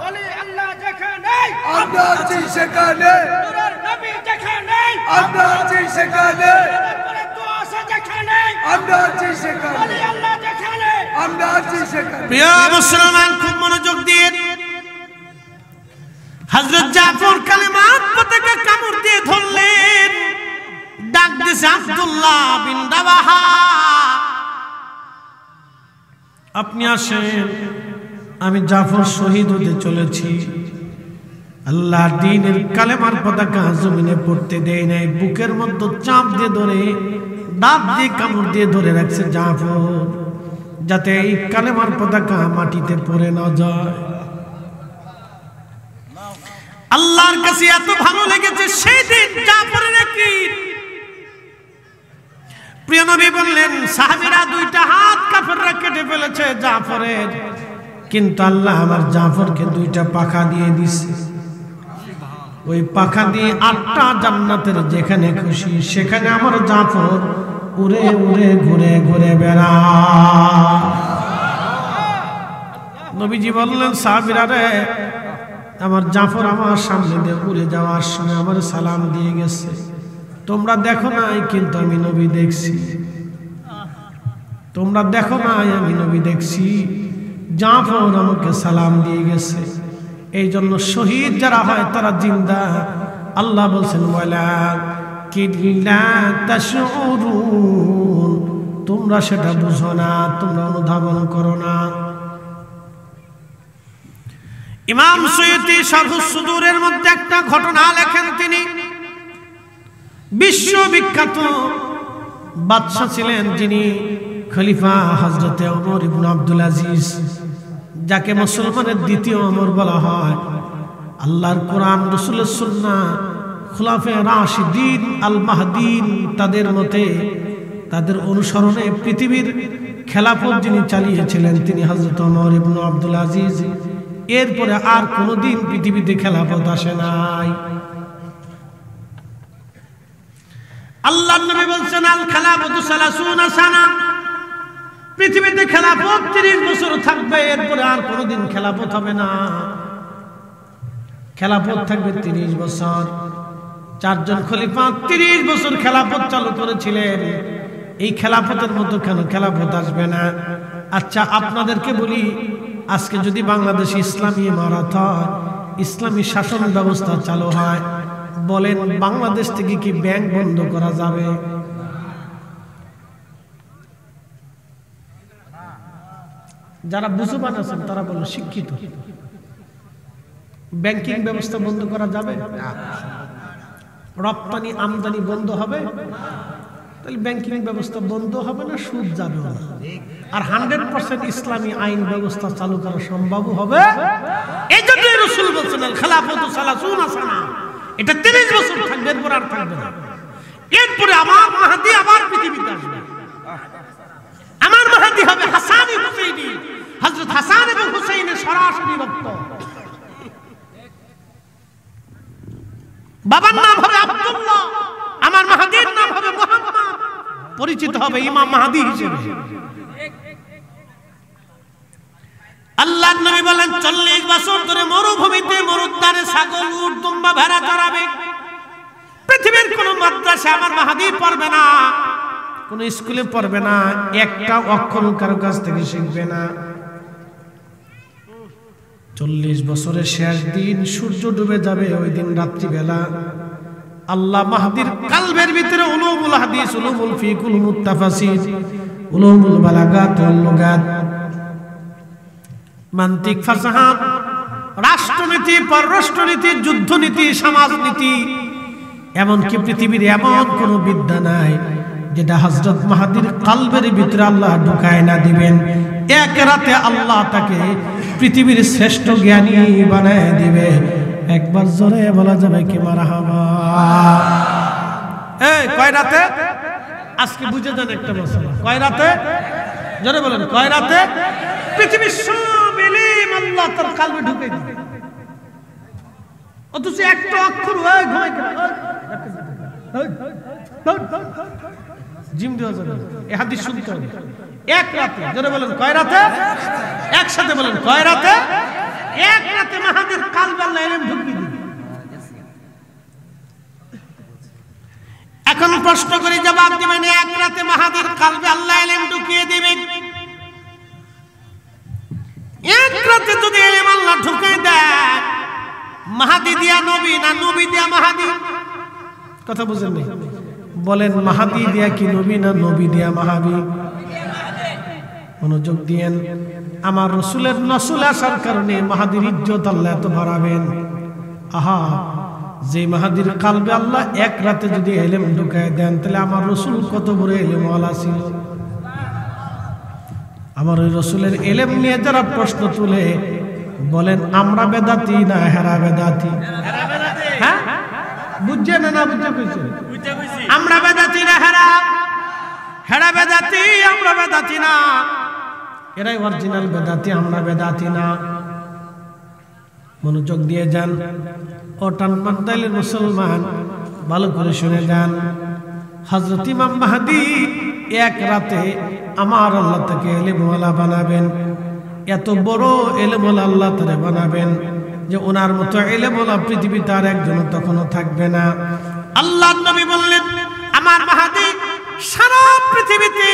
ওলি আল্লাহ যেখানে আমরা আছি সেখানে, নূরের নবী যেখানে আমরা আছি সেখানে, প্রিয় মুসলমান খুব মনোযোগ দিয়ে হযরত জাফর কালেমার পতাকা কামড় দিয়ে ধরলেন। ডাক দিয়েছে আব্দুল্লাহ বিন রাওয়াহা, আপনি আসেন, আমি জাফর শহীদ হতে চলেছি। আল্লাহর দ্বীনের কালেমার পতাকা জমিনে পড়তে দেয় নাই, বুকের মধ্যে চাপ দিয়ে ধরে, দাঁত দিয়ে কামড় দিয়ে ধরে রাখছে জাফর, যাতে এই কালেমার পতাকা মাটিতে পড়ে না যায়। আল্লাহর কাছে এত ভালো লেগেছে সেই দিন জাফরের একদিন। প্রিয় নবী বললেন, সাহাবীরা 2টা হাত কাফেররা কেটে ফেলেছে জাফরের, কিন্তু আল্লাহ আমার জাফরকে 2টা পাখা দিয়ে দিছে। ওই পাখা দিয়ে 8টা জান্নাতের যেখানে খুশি সেখানে আমার জাফর উড়ে উড়ে ঘুরে ঘুরে বেড়ায়। নবীজি বললেন, সাহাবীরা রে, আমার জাফর আমার সামনে দিয়ে উড়ে যাওয়ার সময় আমার সালাম দিয়ে গেছে, তোমরা দেখো নাই কিন্তু আমি নবী দেখছি। তোমরা দেখো নাই, আমি নবী দেখছি। জাফর আমাকে সালাম দিয়ে গেছে। এই জন্য শহীদ যারা হয় তারা জিন্দা। আল্লাহ বলছেন, ওয়ালা কিল্লা তাশউরুন, তোমরা সেটা বুঝো না, তোমরা অনুধাবন করো না। ইমাম সুয়ুতি শারহুস সুদূরের মধ্যে একটা ঘটনা লেখেন তিনি। বিশ্ববিখ্যাত বাদশা ছিলেন যিনি খলিফা হযরতে ওমর ইবনে আব্দুল আজিজ, যাকে মুসলমানের দ্বিতীয় ওমর বলা হয়। আল্লাহর কোরআন, রাসূলের সুন্নাহ, খুলাফায়ে রাশিদিন আল মাহদিন, তাদের মতে, তাদের অনুসরণে পৃথিবীর খেলাফত যিনি চালিয়েছিলেন তিনি হযরত ওমর ইবনে আব্দুল আজিজ এরপরে আর কোনোদিন পৃথিবীতে খেলাফত আসে নাই। আল্লাহর নবী বলছেন আল খেলাফতু সালাসুনা সানা, পৃথিবীতে খেলাফত 30 বছর থাকবে, এরপরে আর কোনোদিন খেলাফত হবে না। খেলাফত থাকবে 30 বছর। 4 জন খলিফা 30 বছর খেলাফত চালু করেছিলেন। এই খেলাফতের মতো কেন খেলাফত আসবে না? আচ্ছা আপনাদেরকে বলি, আজকে যদি বাংলাদেশে ইসলামী ইমারত হয়, ইসলামী শাসন ব্যবস্থা চালু হয়, বলেন বাংলাদেশ থেকে কি ব্যাংক বন্ধ করা যাবে? যারা বুঝবান আছেন তারা বলেন শিক্ষিত, ব্যাংকিং ব্যবস্থা বন্ধ করা যাবে? রপ্তানি আমদানি বন্ধ হবে? তাহলে ব্যাংকিং ব্যবস্থা বন্ধ হবে না, সুদ যাবে না, আর 100% ইসলামী আইন ব্যবস্থা চালু করা সম্ভব হবে। এই জন্য রাসূল বলেছেন আল খেলাফতু সালাসুনা সানা, এটা 30 বছর থাকবে, এরপর আর থাকবে না। এরপরে আমার মাহদি আবার পৃথিবীতে আসবে। আমার মাহদি হবে হাসানি হুসাইনি, হযরত হাসান এবং হুসাইনের সরাসরি রক্ত। বাবার নাম হবে আব্দুল্লাহ, আমার মাহদির নাম হবে মুহাম্মদ, পরিচিত হবে ইমাম মাহদি হিসেবে। আল্লাহর নবী বলেন 40 বছর ধরে মরুভূমিতে মরুদ্যানে ছাগল, উট, দুম্বা, ভেড়া চরাবে। পৃথিবীর কোন মাদ্রাসা আমার মাহদি পড়বে না, কোন স্কুলে পড়বে না, একটা অক্ষর কারো কাছ থেকে শিখবে না। 40 বছরের শেষ দিন সূর্য ডুবে যাবে, ওই দিন রাত্রিবেলা আল্লাহ মাহদির কালবের ভিতরে উলুমুল হাদিস, উলুমুল ফিকহ, উলুমুত তাফসীর, উলুমুল বালাগাত, লুগাত, মান্তিক, ফাসাহাত, রাষ্ট্রনীতি, পররাষ্ট্রনীতি, যুদ্ধনীতি, সমাজনীতি, এমনকি পৃথিবীর এমন কোন বিদ্যা নাই যেটা হযরত মাহদির কালবের ভিতরে আল্লাহ ঢুকায় না দিবেন। এক রাতে আল্লাহ তাকে পৃথিবীর শ্রেষ্ঠ জ্ঞানী বানায় দিবে। একবার জোরে বলা যাবে কি মারহাবা? এই কয় রাতে? আজকে বুঝে যান একটা মশলা, কয় রাতে? জোরে বলেন, কয় রাতে? পৃথিবীর সব ইলম আল্লাহ তার কালবে ঢুকে দিবে। অথচ একটা অক্ষর হয় ঘুমাই জিম দেওয়া যাবে, এই হাদিস শুনতে হবে। এক রাতে, জোরে বলেন কয় রাতে? একসাথে বলেন কয় রাতে? এক রাতে মাহদির কালবে আল্লাহ ইলম ঢুকিয়ে দিবে। এখন প্রশ্ন করি, জবাব দিবেন এক রাতে মাহদির কালবে আল্লাহ ইলম ঢুকিয়ে দিবেন। এক রাতে যদি ইলম আল্লাহ ঢুকিয়ে দেয়, মাহদি দিয়া নবী না নবী দিয়া মাহদি? কথা বুঝেন নাই? বলেন মাহদি দিয়া কি নবী না নবী দিয়া মাহদি? মনোযোগ দিয়েন। আমার রাসূলের নসল আসার কারণে মাহদির ইজ্জত আল্লাহ এত বাড়াবেন। আহা, যে মাহদির কালবে আল্লাহ এক রাতে যদি ইলম ঢুকায় দেন, তাহলে আমার রাসূল কত বড় ইলমওয়ালা ছিল। আমার ওই রাসূলের ইলম নিয়ে যারা প্রশ্ন তুলে, বলেন আমরা বেদাতি না হেরা বেদাতি? হ্যাঁ, বুঝছেন না? বুঝতে কইছে আমরা বেদাতি না হেরা? হেরা বেদাতি, আমরা বেদাতি না। এরাই অরিজিনাল বেদাতি, আমরা বেদাতি না। মনোযোগ দিয়ে যান ও টানমান্দাইলের মুসলমান, ভালো করে শুনে যান। হযরত ইমাম মাহদি এক রাতে আমার আল্লাহ তাকে ইলমওয়ালা বানাবেন। এত বড় ইলমওয়ালা আল্লাহ তারে বানাবেন যে ওনার মতো ইলমওয়ালা পৃথিবীতে আর একজন তখনও থাকবে না। আল্লাহর নবী বললেন আমার মাহদি সারা পৃথিবীতে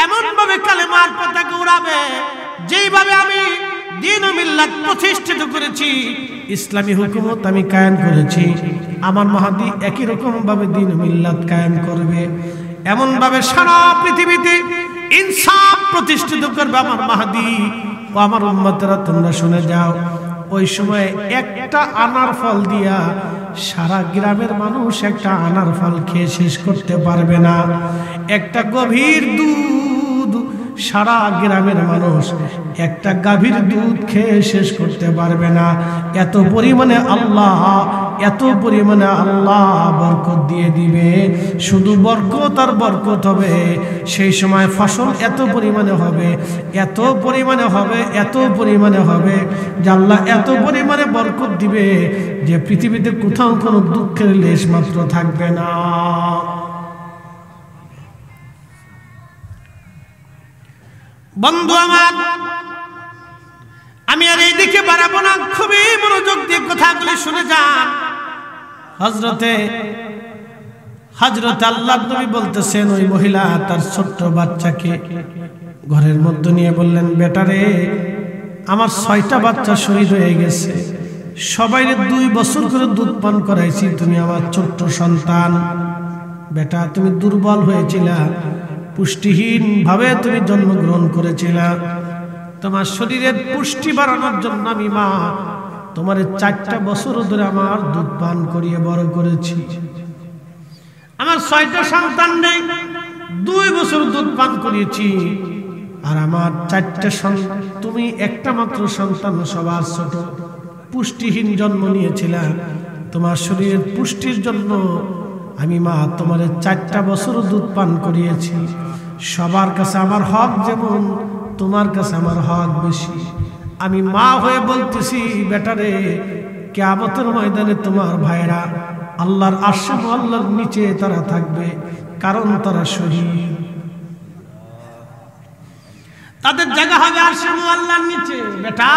এমন ভাবে কালেমার পতাকা উড়াবে, যেইভাবে আমি দ্বীন ও মিল্লাত প্রতিষ্ঠিত করেছি, ইসলামী হুকুমত আমি কায়েম করেছি, আমার মাহদি একই রকম ভাবে দ্বীন ও মিল্লাত কায়েম করবে। এমন ভাবে সারা পৃথিবীতে ইনসাফ প্রতিষ্ঠিত করবে আমার মাহদি। ও আমার উম্মতেরা, তোমরা শুনে যাও, ওই সময় একটা আনার ফল দিয়া সারা গ্রামের মানুষ একটা আনার ফল খেয়ে শেষ করতে পারবে না। একটা গভীর দুধ সারা গ্রামের মানুষ একটা গাভীর দুধ খেয়ে শেষ করতে পারবে না। এত পরিমাণে আল্লাহ বরকত দিয়ে দিবে। শুধু বরকত আর বরকত হবে। সেই সময় ফসল এত পরিমাণে হবে যে আল্লাহ এত পরিমাণে বরকত দিবে যে পৃথিবীতে কোথাও কোনো দুঃখের লেশ মাত্র থাকবে না। বন্ধু আমার, আমি আর এইদিকে বাড়াবো না, খুবই মনোযোগ দিয়ে কথাগুলি শুনে যান। হযরতে আল্লাহর নবী বলতেছেন, ওই মহিলা তার ছোট্ট বাচ্চাকে ঘরের মধ্যে নিয়ে বললেন, বেটারে আমার 6টা বাচ্চা শহীদ হয়ে গেছে, সবাইরে 2 বছর করে দুধ পান করাইছি, তুমি আমার ছোট্ট সন্তান। বেটা তুমি দুর্বল হয়েছিলা, পুষ্টিহীন ভাবে তুমি জন্মগ্রহণ করেছিলা, তোমার শরীরের পুষ্টি বাড়ানোর জন্য আমি মা তোমার 4টা বছর ধরে আমার দুধ পান করিয়ে বড় করেছি। আমার 6টা সন্তান নেই, 2 বছর দুধ পান করিয়েছি, আর আমার 4টা সন্তান, তুমি একটা মাত্র সন্তান, সবার ছোট, পুষ্টিহীন জন্ম নিয়েছিলা। তোমার শরীরের পুষ্টির জন্য আমি মা তোমার 4টা বছর দুধ পান করিয়েছি। সবার কাছে আমার হক যেমন, তোমার কাছে আমার হক বেশি। আমি মা হয়ে বলতেছি, বেটারে কিয়ামতের ময়দানে তোমার ভাইরা আল্লাহর আরশে আল্লাহর নিচে তারা থাকবে, কারণ তারা শহীদ। তাদের জায়গা হবে আরশে আল্লাহর নিচে। বেটা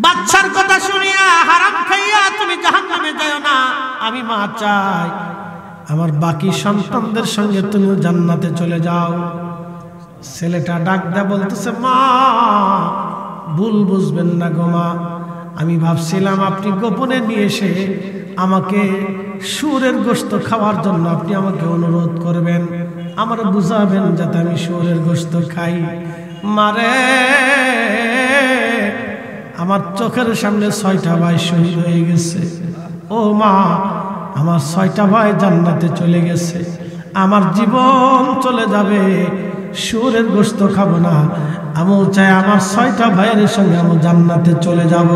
বাচ্চার কথা শুনিয়া হারাম খাইয়া তুমি জাহান্নামে যাও না। আমি মা চাই আমার বাকি সন্তানদের সঙ্গে তুমি জান্নাতে চলে যাও। ছেলেটা ডাক দেয়া বলতেছে, মা ভুল বুঝবেন না গো মা, আমি ভাবছিলাম আপনি গোপনে নিয়ে এসে আমাকে শুয়োরের গোশত খাওয়ার জন্য আপনি আমাকে অনুরোধ করবেন, আমার বুঝাবেন যাতে আমি শুয়োরের গোশত খাই। মারে আমার চোখের সামনে 6টা ভাই শহীদ হয়ে গেছে। ও মা, আমার 6টা ভাই জান্নাতে চলে গেছে, আমার জীবন চলে যাবে, শুয়োরের গোশত খাবো না। আমিও চাই আমার 6টা ভাইয়ের সঙ্গে আমি জান্নাতে চলে যাব।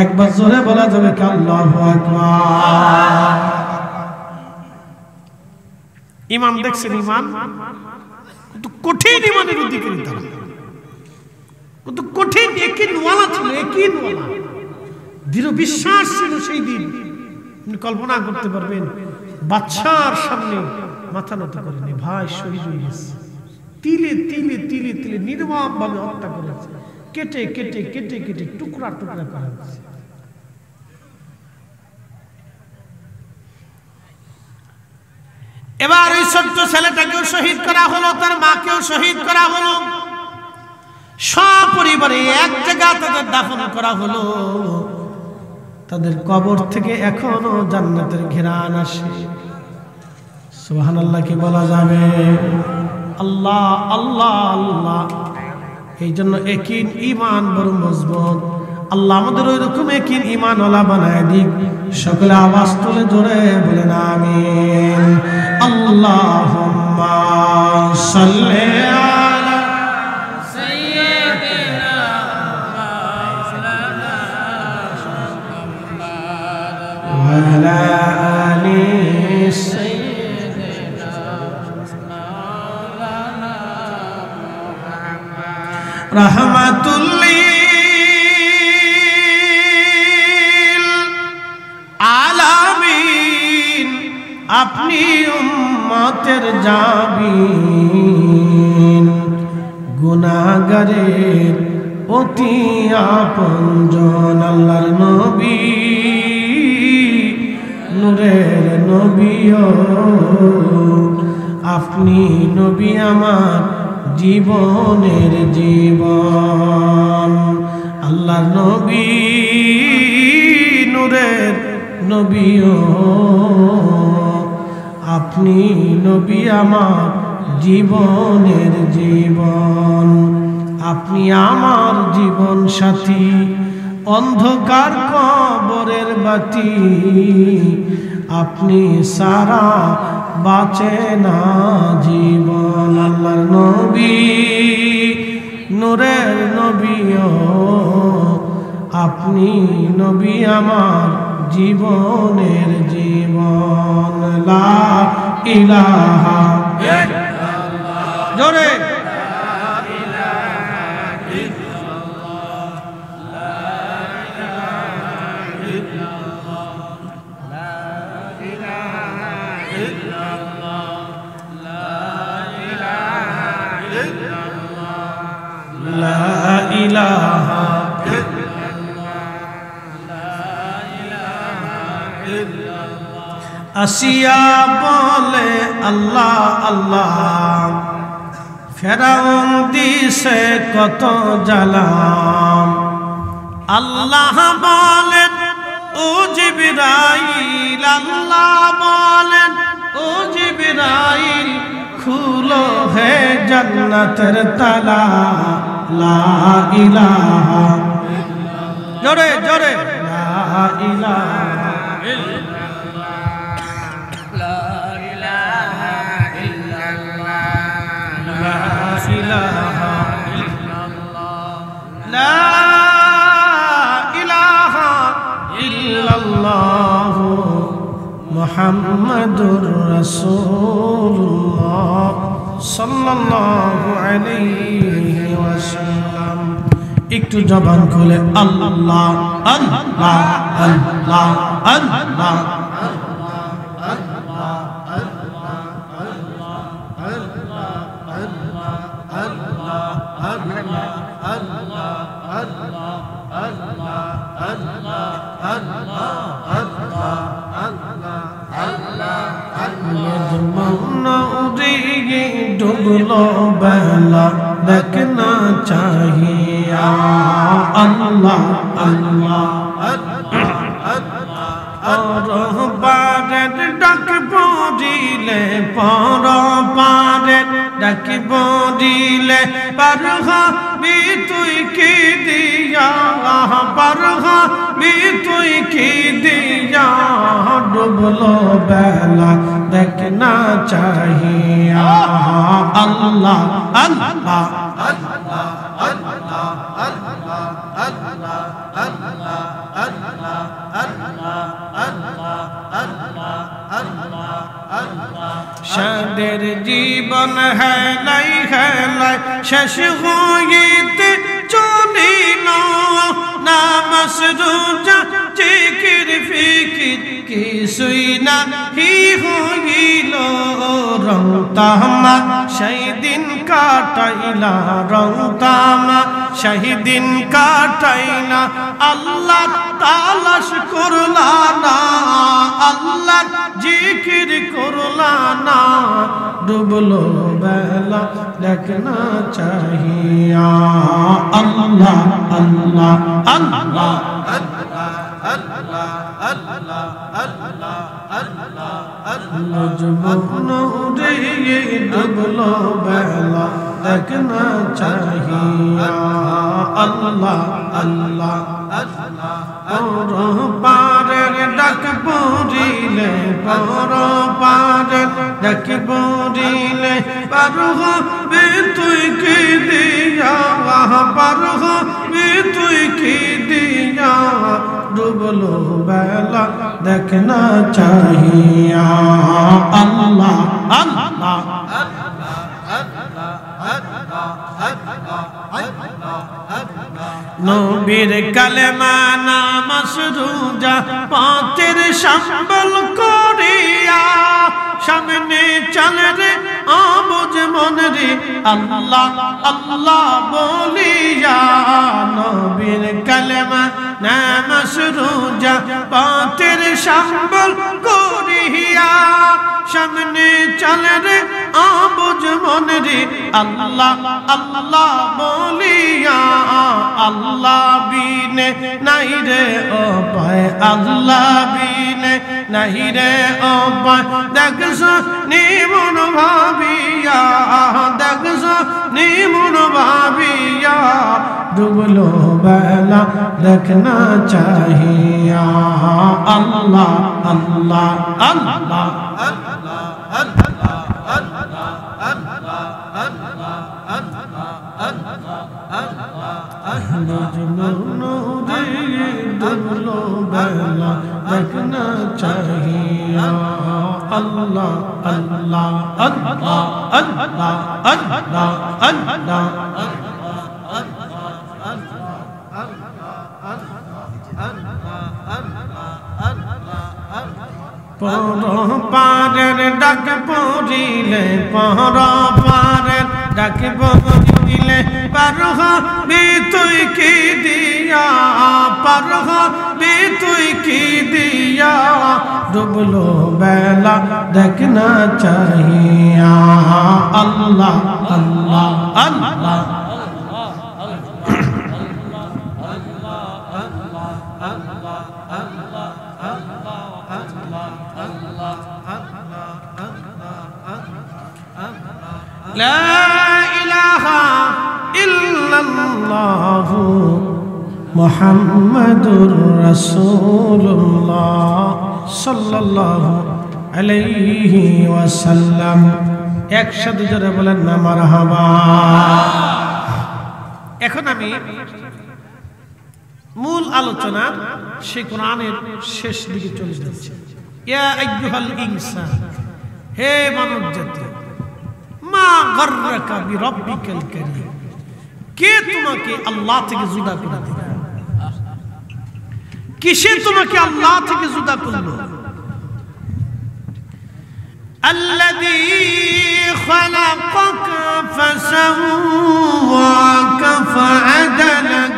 একবার জোরে বলা যাবে কি আল্লাহু আকবার। ইমান দেখছেন, ইমান কত কঠিন, ইমানের অধিকারী তারা, কত কঠিন ইয়াকিনওয়ালা ছিল, ইয়াকিনওয়ালা, দৃঢ় বিশ্বাস ছিল সেই দিন। আপনি কল্পনা করতে পারবেন, বাদশার সামনে মাথা নত করেনি, ভাই শহীদ হয়ে গেছে, তিলে তিলে তিলে তিলে নির্মম ভাবে হত্যা করেছে, কেটে কেটে কেটে কেটে টুকরা টুকরা করা হয়েছে। এবার ওই ছোট্ট ছেলেটাকেও শহীদ করা হলো, তার মাকেও শহীদ করা হলো, সপরিবারে এক জায়গা তাদের দাফন করা হলো। তাদের কবর থেকে এখনো জান্নাতের ঘ্রাণ আসে। সুবহানাল্লাহ কি বলা যাবে? আল্লাহ আল্লাহ আল্লাহ। এই জন্য ইয়াকিন ঈমান বড় মজবুত। আল্লাহ আমাদের ওই রকম ইয়াকিন ঈমানওয়ালা বানায় দিক। সকলে আওয়াজ তুলে জোরে বলেন আমিন। আল্লাহুম্মা সাল্লি আলা সাইয়্যিদিনা মাওলানা মুহাম্মদ ওয়া আলা আলি সাইয়্যিদিনা মাওলানা মুহাম্মদ রাহমাতুল আপনি উম্মতের জাবিন, গুনাহগারের অতি আপনজন। আল্লাহর নবী, নূরের নবী, আপনি নবী আমার জীবনের জীবন। আল্লাহর নবী, নূরের নবী, আপনি নবী আমার জীবনের জীবন। আপনি আমার জীবন সাথী, অন্ধকার কবরের বাতি। আপনি সারা বাঁচে না জীবন। আল্লাহর নবী নূরের নবীও আপনি নবী আমার জীবনের জীবন। লা ইলাহা জোরে আসিয়া বলে আল্লাহ আল্লাহ, ফেরাউন দিছে কত জালাম। আল্লাহ বলেন ও জিবরাইল, আল্লাহ বলেন ও জিবরাইল, খুলো হে জান্নাতের তালা। লা ইলাহা জোরে জোরে লা ইলাহা মুহাম্মাদুর রাসূলুল্লাহ সাল্লাল্লাহু আলাইহি ওয়াসাল্লাম। একটু জবান খুলে আল্লাহ আল্লাহ আল্লাহ আল্লাহ ডুবলো বেলা দেখনা চাহিয়া। আল্লাহ আল্লাহ পারের ডাক পড়িলে পর পারের ডাক পড়িলে পার হবি তুই কি দিয়া, পার হবি তুই কি দিয়া। ডুবলো বেলা দেখনা চাহিয়া। আল্লাহ আল্লাহ সাদের জীবন হেলাই হেলাই শেষ হইতে চলিল, নামাজ রোজা জিকির ফিকির কিছুই না হইল। রং তামা সেই দিন কাটাইলা, রং তামা সেই দিন কাটাইলা। আল্লাহ তালাশ করলা না, আল্লাহ জিকির করলা না। ডুবলো বেলা দেখনা চাহিয়া। আল্লাহ আল্লাহ আল্লাহ ডুবলো বেলা দেখনা চাহিয়া। আল্লাহ আল্লাহ পারের ডাক পড়িলে পর পারের ডাক পড়িলে পার হবি তুই কি দিয়া, পার হবি তুই কি দিয়া। ডুবলো বেলা দেখনা চাহিয়া। আল্লাহ আল্লাহ নবীর কালেমা নামাজ রোজা পথের সম্বল করিয়া। সামনে চলে রে আবুজ মন রে আল্লাহ আল্লাহ বলিয়া। নবীর কালেমা নামাজ রোজা পথের সম্বল করিয়া। সামনে চলে রে আবুজ মন রে আল্লাহ আল্লাহ বলিয়া। আল্লাহ বিনে নাই রে উপায়, আল্লাহ বিনে নাই রে উপায়। দেখছো নিমন ভাবিয়া, দেখছো নিমন ভাবিয়া। ডুবলো বেলা দেখনা চাহিয়া। আল্লাহ আল্লাহ আল্লাহ দুলো বেলা দেখনা চাহিয়া আল্লাহ আল্লাহ আল্লাহ আল্লাহ আল্লাহ আল্লাহ পর পারের ডাক পড়িলে পর পারের ডাক পড়িলে পার হবি তুই কি দিয়া পার হবি তুই কি দিয়া ডুবলো বেলা দেখনা চাহিয়া আল্লাহ আল্লাহ আল্লাহ لا إله إلا الله محمد رسول الله صلى الله عليه وسلم একসাথে জোরে বলেন না মারহাবা। এখন আমি মূল আলোচনা সেই কোরআনের শেষ দিকে চলে যাচ্ছি। ইয়া আইয়ুহাল ইনসান, হে মানব জাতি, মা গররাকা বিরব্বিকাল কারীম, কে তোমাকে আল্লাহ থেকে জুদা করে দিল? কিসে তোমাকে আল্লাহ থেকে জুদা করলো? আল্লাযী খালাকাকা ফাসাওয়াকা ফাআদালাক,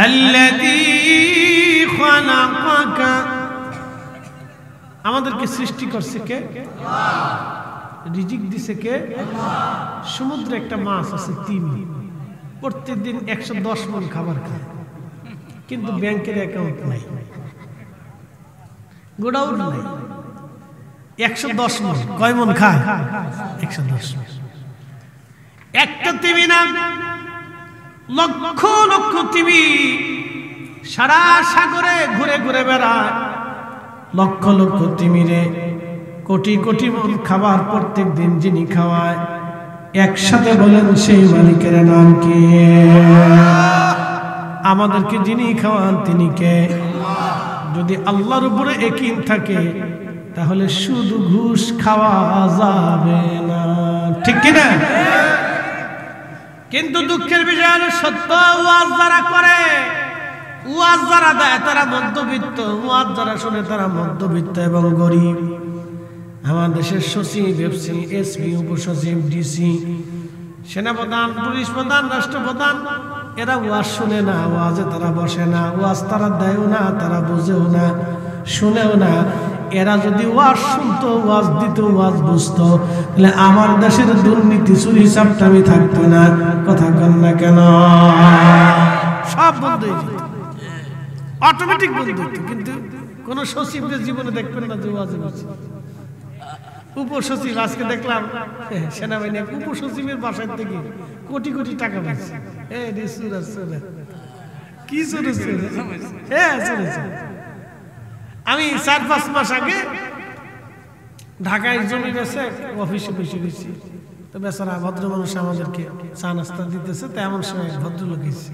আল্লাযী খালাকাকা, আমাদেরকে সৃষ্টি করছে কে? রিজিক দিছে কে? সমুদ্রে একটা মাছ আছে তিমি, প্রত্যেকদিন 110 মণ খাবার খায়, কিন্তু ব্যাংকের অ্যাকাউন্ট নাই, গোডাউন নাই। 110 মণ, কয় মণ খায়? 110 মণ। একটা তিমি না, লক্ষ লক্ষ তিমি সারা সাগরে ঘুরে ঘুরে বেড়ায়। লক্ষ লক্ষ তিমিরে কোটি কোটি মণ খাবার প্রত্যেক দিন যিনি খাওয়ায়, একসাথে বলেন সেই মালিকের নাম কি? আমাদেরকে যিনি খাওয়ান তিনি কে? যদি আল্লাহর উপরে ইয়াকিন থাকে তাহলে শুধু ঘুষ খাওয়া যাবে না, ঠিক কি না? কিন্তু দুঃখের বিষয় হলো সত্য ওয়াজ যারা করে, ওয়াজ যারা দেয় তারা মধ্যবিত্ত, ওয়াজ যারা শুনে তারা মধ্যবিত্ত এবং গরিব। আমার দেশের সচিব, এফসি, এসপি, উপসচিব, ডিসি, সেনাপ্রধান, পুলিশ প্রধান, রাষ্ট্রপ্রধান, এরা ওয়াজ শুনে না, ওয়াজে তারা বসে না, ওয়াজ তারা দেয়ও না, তারা বুঝেও না, শুনেও না। এরা যদি ওয়াজ শুনতো, ওয়াজ দিত, ওয়াজ বুঝতো, তাহলে আমার দেশের দুর্নীতি চুরি চাপটামি থাকতো না। কথা কন না কেন? সব বন্ধ হয়ে যেত, অটোমেটিক বন্ধ হইত। কিন্তু কোন সচিবের জীবনে দেখবেন না যে ওয়াজে বসে। উপসচিব আজকে দেখলাম সেনাবাহিনী উপসচিবের বাসায় থেকে কোটি কোটি টাকা পাচ্ছে। কি চলেছে? হ্যাঁ চলেছে। আমি 4-5 মাস আগে ঢাকায় জমি বেছে অফিসে বসে গেছি, তো বেচারা ভদ্র মানুষ আমাদেরকে চা নাস্তা দিতেছে। তো এমন সময় এক ভদ্রলোক এসেছে,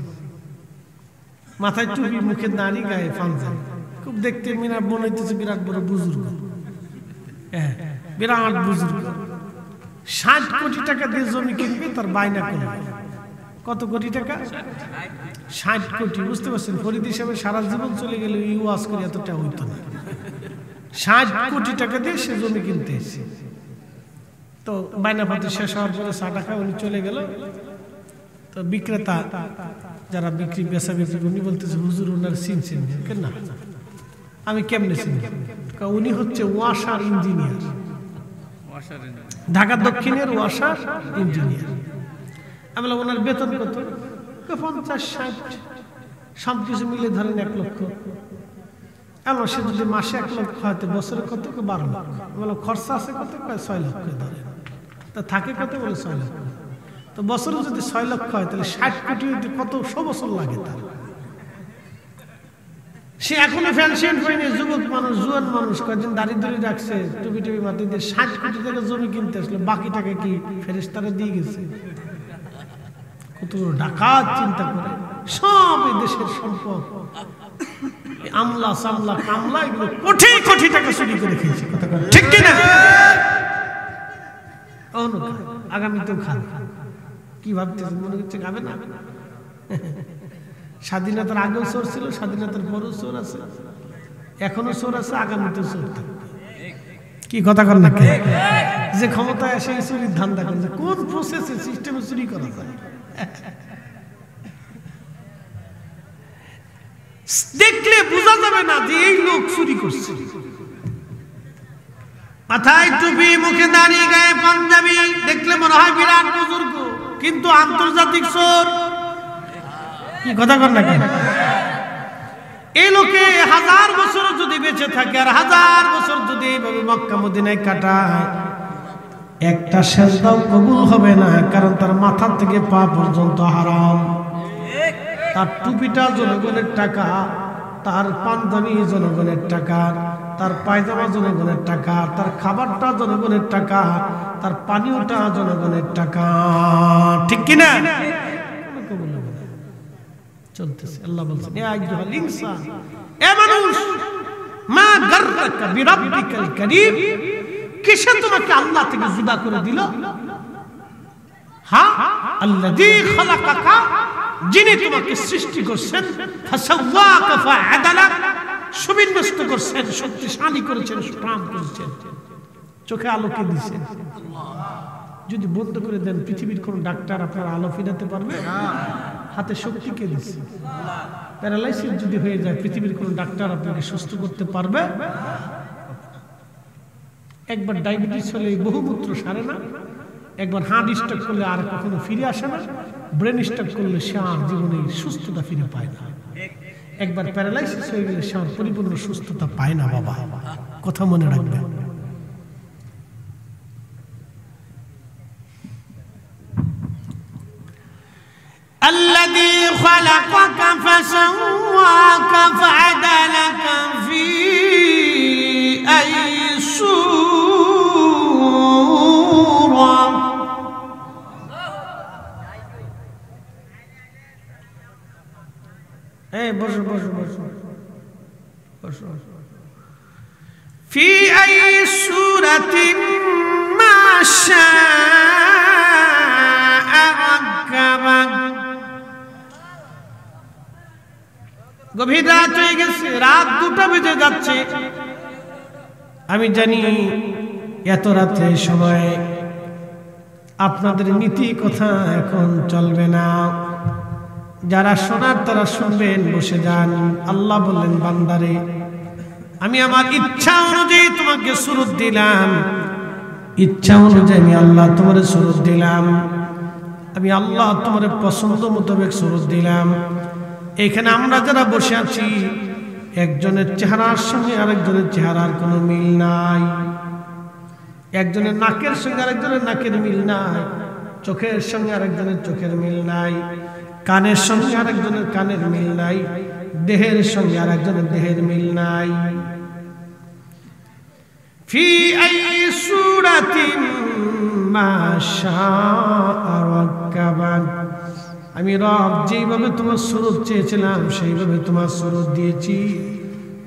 মাথায় টুপি, মুখে দাড়ি, গায়ে পাঞ্জাবি, খুব দেখতে মিনার বোন হইতেছে, বিরাট বড় বুজুর্গ, হ্যাঁ বিরাট বুজুর্গ। 60 কোটি টাকা দিয়ে জমি কিনবে, তার বায়না করবে। কত কোটি টাকা? 60 কোটি। বুঝতে পারছেন? ফরিদ হিসাবে সারা জীবন চলে গেলে এই ওয়াজ করে এতটা হইতো না। 60 কোটি টাকা দিয়ে সে জমি কিনতে এসেছে। তো বায়নাপাতি শেষ হওয়ার পরে চা টাকা উনি চলে গেল। তো বিক্রেতা যারা বিক্রি বেচা বিক্রি, উনি বলতেছে হুজুর ওনার চিনছেন না? আমি কেমনে চিনি? উনি হচ্ছে ওয়াসার ইঞ্জিনিয়ার, ঢাকা দক্ষিণের ওয়াসার ইঞ্জিনিয়ার। আমি বললাম ওনার বেতন কত? 50-60, সব কিছু মিলে ধরেন 1 লক্ষ। এমন সে যদি মাসে 1 লক্ষ হয়তো বছরে কত? 12 লক্ষ। আমি বললাম খরচা আছে কত? 6 লক্ষ ধরে। তা থাকে কত? বলে 6 লক্ষ। তো বছরে যদি 6 লক্ষ হয় তাহলে 60 কোটি কত 100 বছর লাগে? তার সে এখনো ফ্যানশন হয়নি, যুবক মানুষ, জুয়ান মানুষ, কয়েকদিন দাঁড়িয়ে দাঁড়িয়ে রাখছে, টুপি টুপি মাথায় দিয়ে 60 কোটি টাকা জমি কিনতে আসলো, বাকি টাকা কি ফেরেশতারা দিয়ে গেছে? কত ডাকাত চিন্তা করে, সব এই দেশের সম্পদ, আমলা সামলা কামলা এগুলো কোটি কোটি টাকা চুরি করে খেয়েছে। কথা বলে ঠিক কিনা? আগামীতেও খান। কি ভাবতেছেন? মনে হচ্ছে খাবে না? স্বাধীনতার আগেও চোর ছিল, স্বাধীনতার পরেও চোর আছে, এখনো চোর আছে, আগামীতেও চোর থাকবে। কি কথা কর না? যে ক্ষমতায় আসে এই চুরির ধান্দা করছে, কোন প্রসেসে সিস্টেমে চুরি করা যায় দেখলে বোঝা যাবে না যে এই লোক চুরি করছে। মাথায় টুপি, মুখে দাড়ি, গায়ে পাঞ্জাবি, দেখলে মনে হয় বিরাট বুজুর্গ, কিন্তু আন্তর্জাতিক চোর। কি কথা কর না? এই লোকে 1000 বছর যদি বেঁচে থাকে আর 1000 বছর যদি এইভাবে মক্কা মদিনায় কাটায়, একটা সেজদাও কবুল হবে না, কারণ তার মাথা থেকে পা পর্যন্ত হারাম। তার টুপিটা জনগণের টাকা, তার পাঞ্জাবি জনগণের টাকা, তার পায়জামা জনগণের টাকা, তার খাবারটা জনগণের টাকা, তার পানীয়টা জনগণের টাকা। ঠিক কিনা? চলতেছে। আল্লাহ বলছেন, ইয়া আইয়ুহাল ইনসান, এ মানুষ, মা গাররাকা বিরাব্বিকাল কারীম, কিসে তোমাকে আল্লাহ থেকে জুদা করে দিল? হ্যাঁ, আল্লাযী খালাকাকা, যিনি তোমাকে সৃষ্টি করছেন, ফাসাওয়াকা ফাআদালাক, সুবিন্যস্ত করছেন, শক্তিশালী করেছেন, স্ট্রং করেছেন, চোখে আলোকে দিয়েছেন। যদি বন্ধ করে দেন, পৃথিবীর কোন ডাক্তার আপনার আলো ফিরাতে পারবে? হাতে শক্তি কে দিচ্ছে? প্যারালাইসিস যদি হয়ে যায়, পৃথিবীর কোন ডাক্তার আপনাকে সুস্থ করতে পারবে? একবার ডায়াবেটিস হলে বহুমূত্র সারে না, একবার হার্ট স্ট্রোক করলে আর কখনো ফিরে আসে না, ব্রেন স্ট্রোক করলে সে আর জীবনে সুস্থতা ফিরে পায় না, একবার প্যারালাইসিস হয়ে গেলে সে আর পরিপূর্ণ সুস্থতা পায় না। বাবা, কথা মনে রাখবে। الذي خلقك فسواك فعدلك في أي صورة بص في أي صورة ما شاء ركبك। গভীর রাত হয়ে গেছে, রাত 2টা বেজে যাচ্ছে। আমি জানি এত রাতে সময় আপনাদের নীতি কথা এখন চলবে না, যারা শোনার তারা শুনবেন, বসে যান। আল্লাহ বললেন, বান্দারে, আমি আমার ইচ্ছা অনুযায়ী তোমাকে সুরত দিলাম, ইচ্ছা অনুযায়ী আমি আল্লাহ তোমার সুরত দিলাম, আমি আল্লাহ তোমার পছন্দ মোতাবেক সুরত দিলাম। এখানে আমরা যারা বসে আছি, একজনের চেহারার সঙ্গে আরেকজনের চেহারার কোনো মিল নাই, একজনের নাকের সঙ্গে আরেকজনের নাকের মিল নাই, চোখের সঙ্গে আরেকজনের চোখের মিল নাই, কানের সঙ্গে আরেকজনের কানের মিল নাই, দেহের সঙ্গে আরেকজনের দেহের মিল নাই। ফি আইয়ি সূরাতিন মা শাআ রাক্কাবাক, আমি রব যেইভাবে তোমার সুরত চেয়েছিলাম সেইভাবে তোমার সুরত দিয়েছি,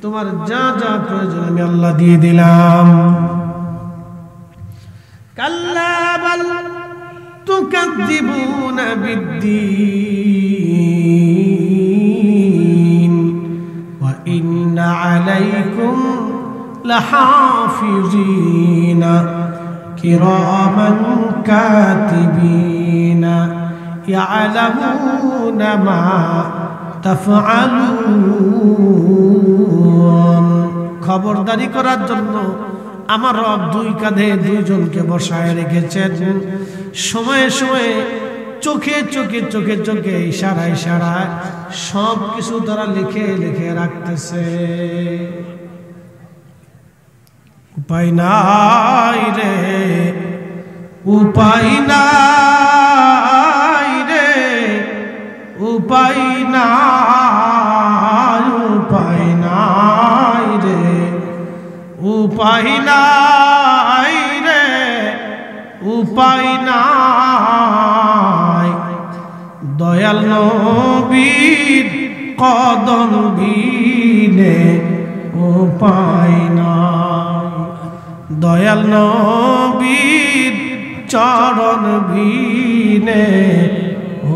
তোমার যা যা প্রয়োজন আমি আল্লাহ দিয়ে দিলাম। কাল্লা বাল তুকাযযিবুনা বিদ্দীন ওয়া ইন্না আলাইকুম লাহাফিজিনা কিরামান কাতিবিনা يعلمون ما تفعلون। খবরদারি করার জন্য আমার রব 2 কাঁধে 2 জনকে বসায় রেখেছেন, সময়ে সময়ে চোখে চোখে চোখে চোখে ইশারায় ইশারায় সব কিছু তারা লিখে লিখে রাখতেছে। উপায় নাই রে, উপায় নাই রে, উপায় নাই, উপায় নাই। উপায় নাই, দয়াল নবীর কদম বিনে উপায় নাই, দয়াল নবীর চরণ বিনে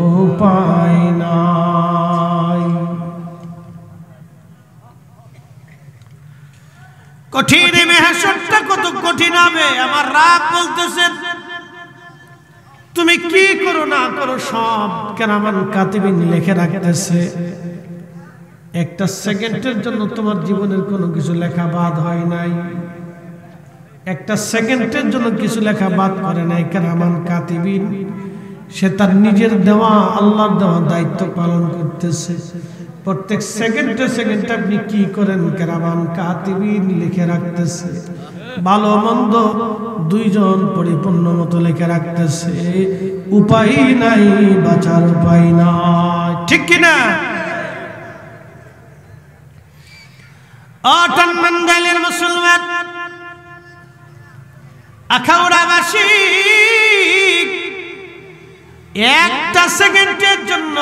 উপায় নাই। কঠিন মেহসরটা কত কঠিন হবে। আমার রাগ বলতেছে তুমি কি করো না করো সব কেরামান কাতিবিন লিখে রাখতেছে। একটা সেকেন্ডের জন্য তোমার জীবনের কোনো কিছু লেখা বাদ হয় নাই, একটা সেকেন্ডের জন্য কিছু লেখা বাদ করে নাই কেরামান কাতিবিন। সে তার নিজের দেওয়া আল্লাহর দেওয়া দায়িত্ব পালন করতেছে। প্রত্যেক সেকেন্ডে সেকেন্ডে আপনি কি করেন কেরামান কাতিবিন লিখে রাখতেছে। ভালো মন্দ দুইজন পরিপূর্ণ মতো লিখে রাখতেছে। উপায় নাই, বাঁচার উপায় নাই, ঠিক কিনা? টাঙ্গাইলের মুসলমান আখাউড়াবাসী একটা সেকেন্ডের জন্য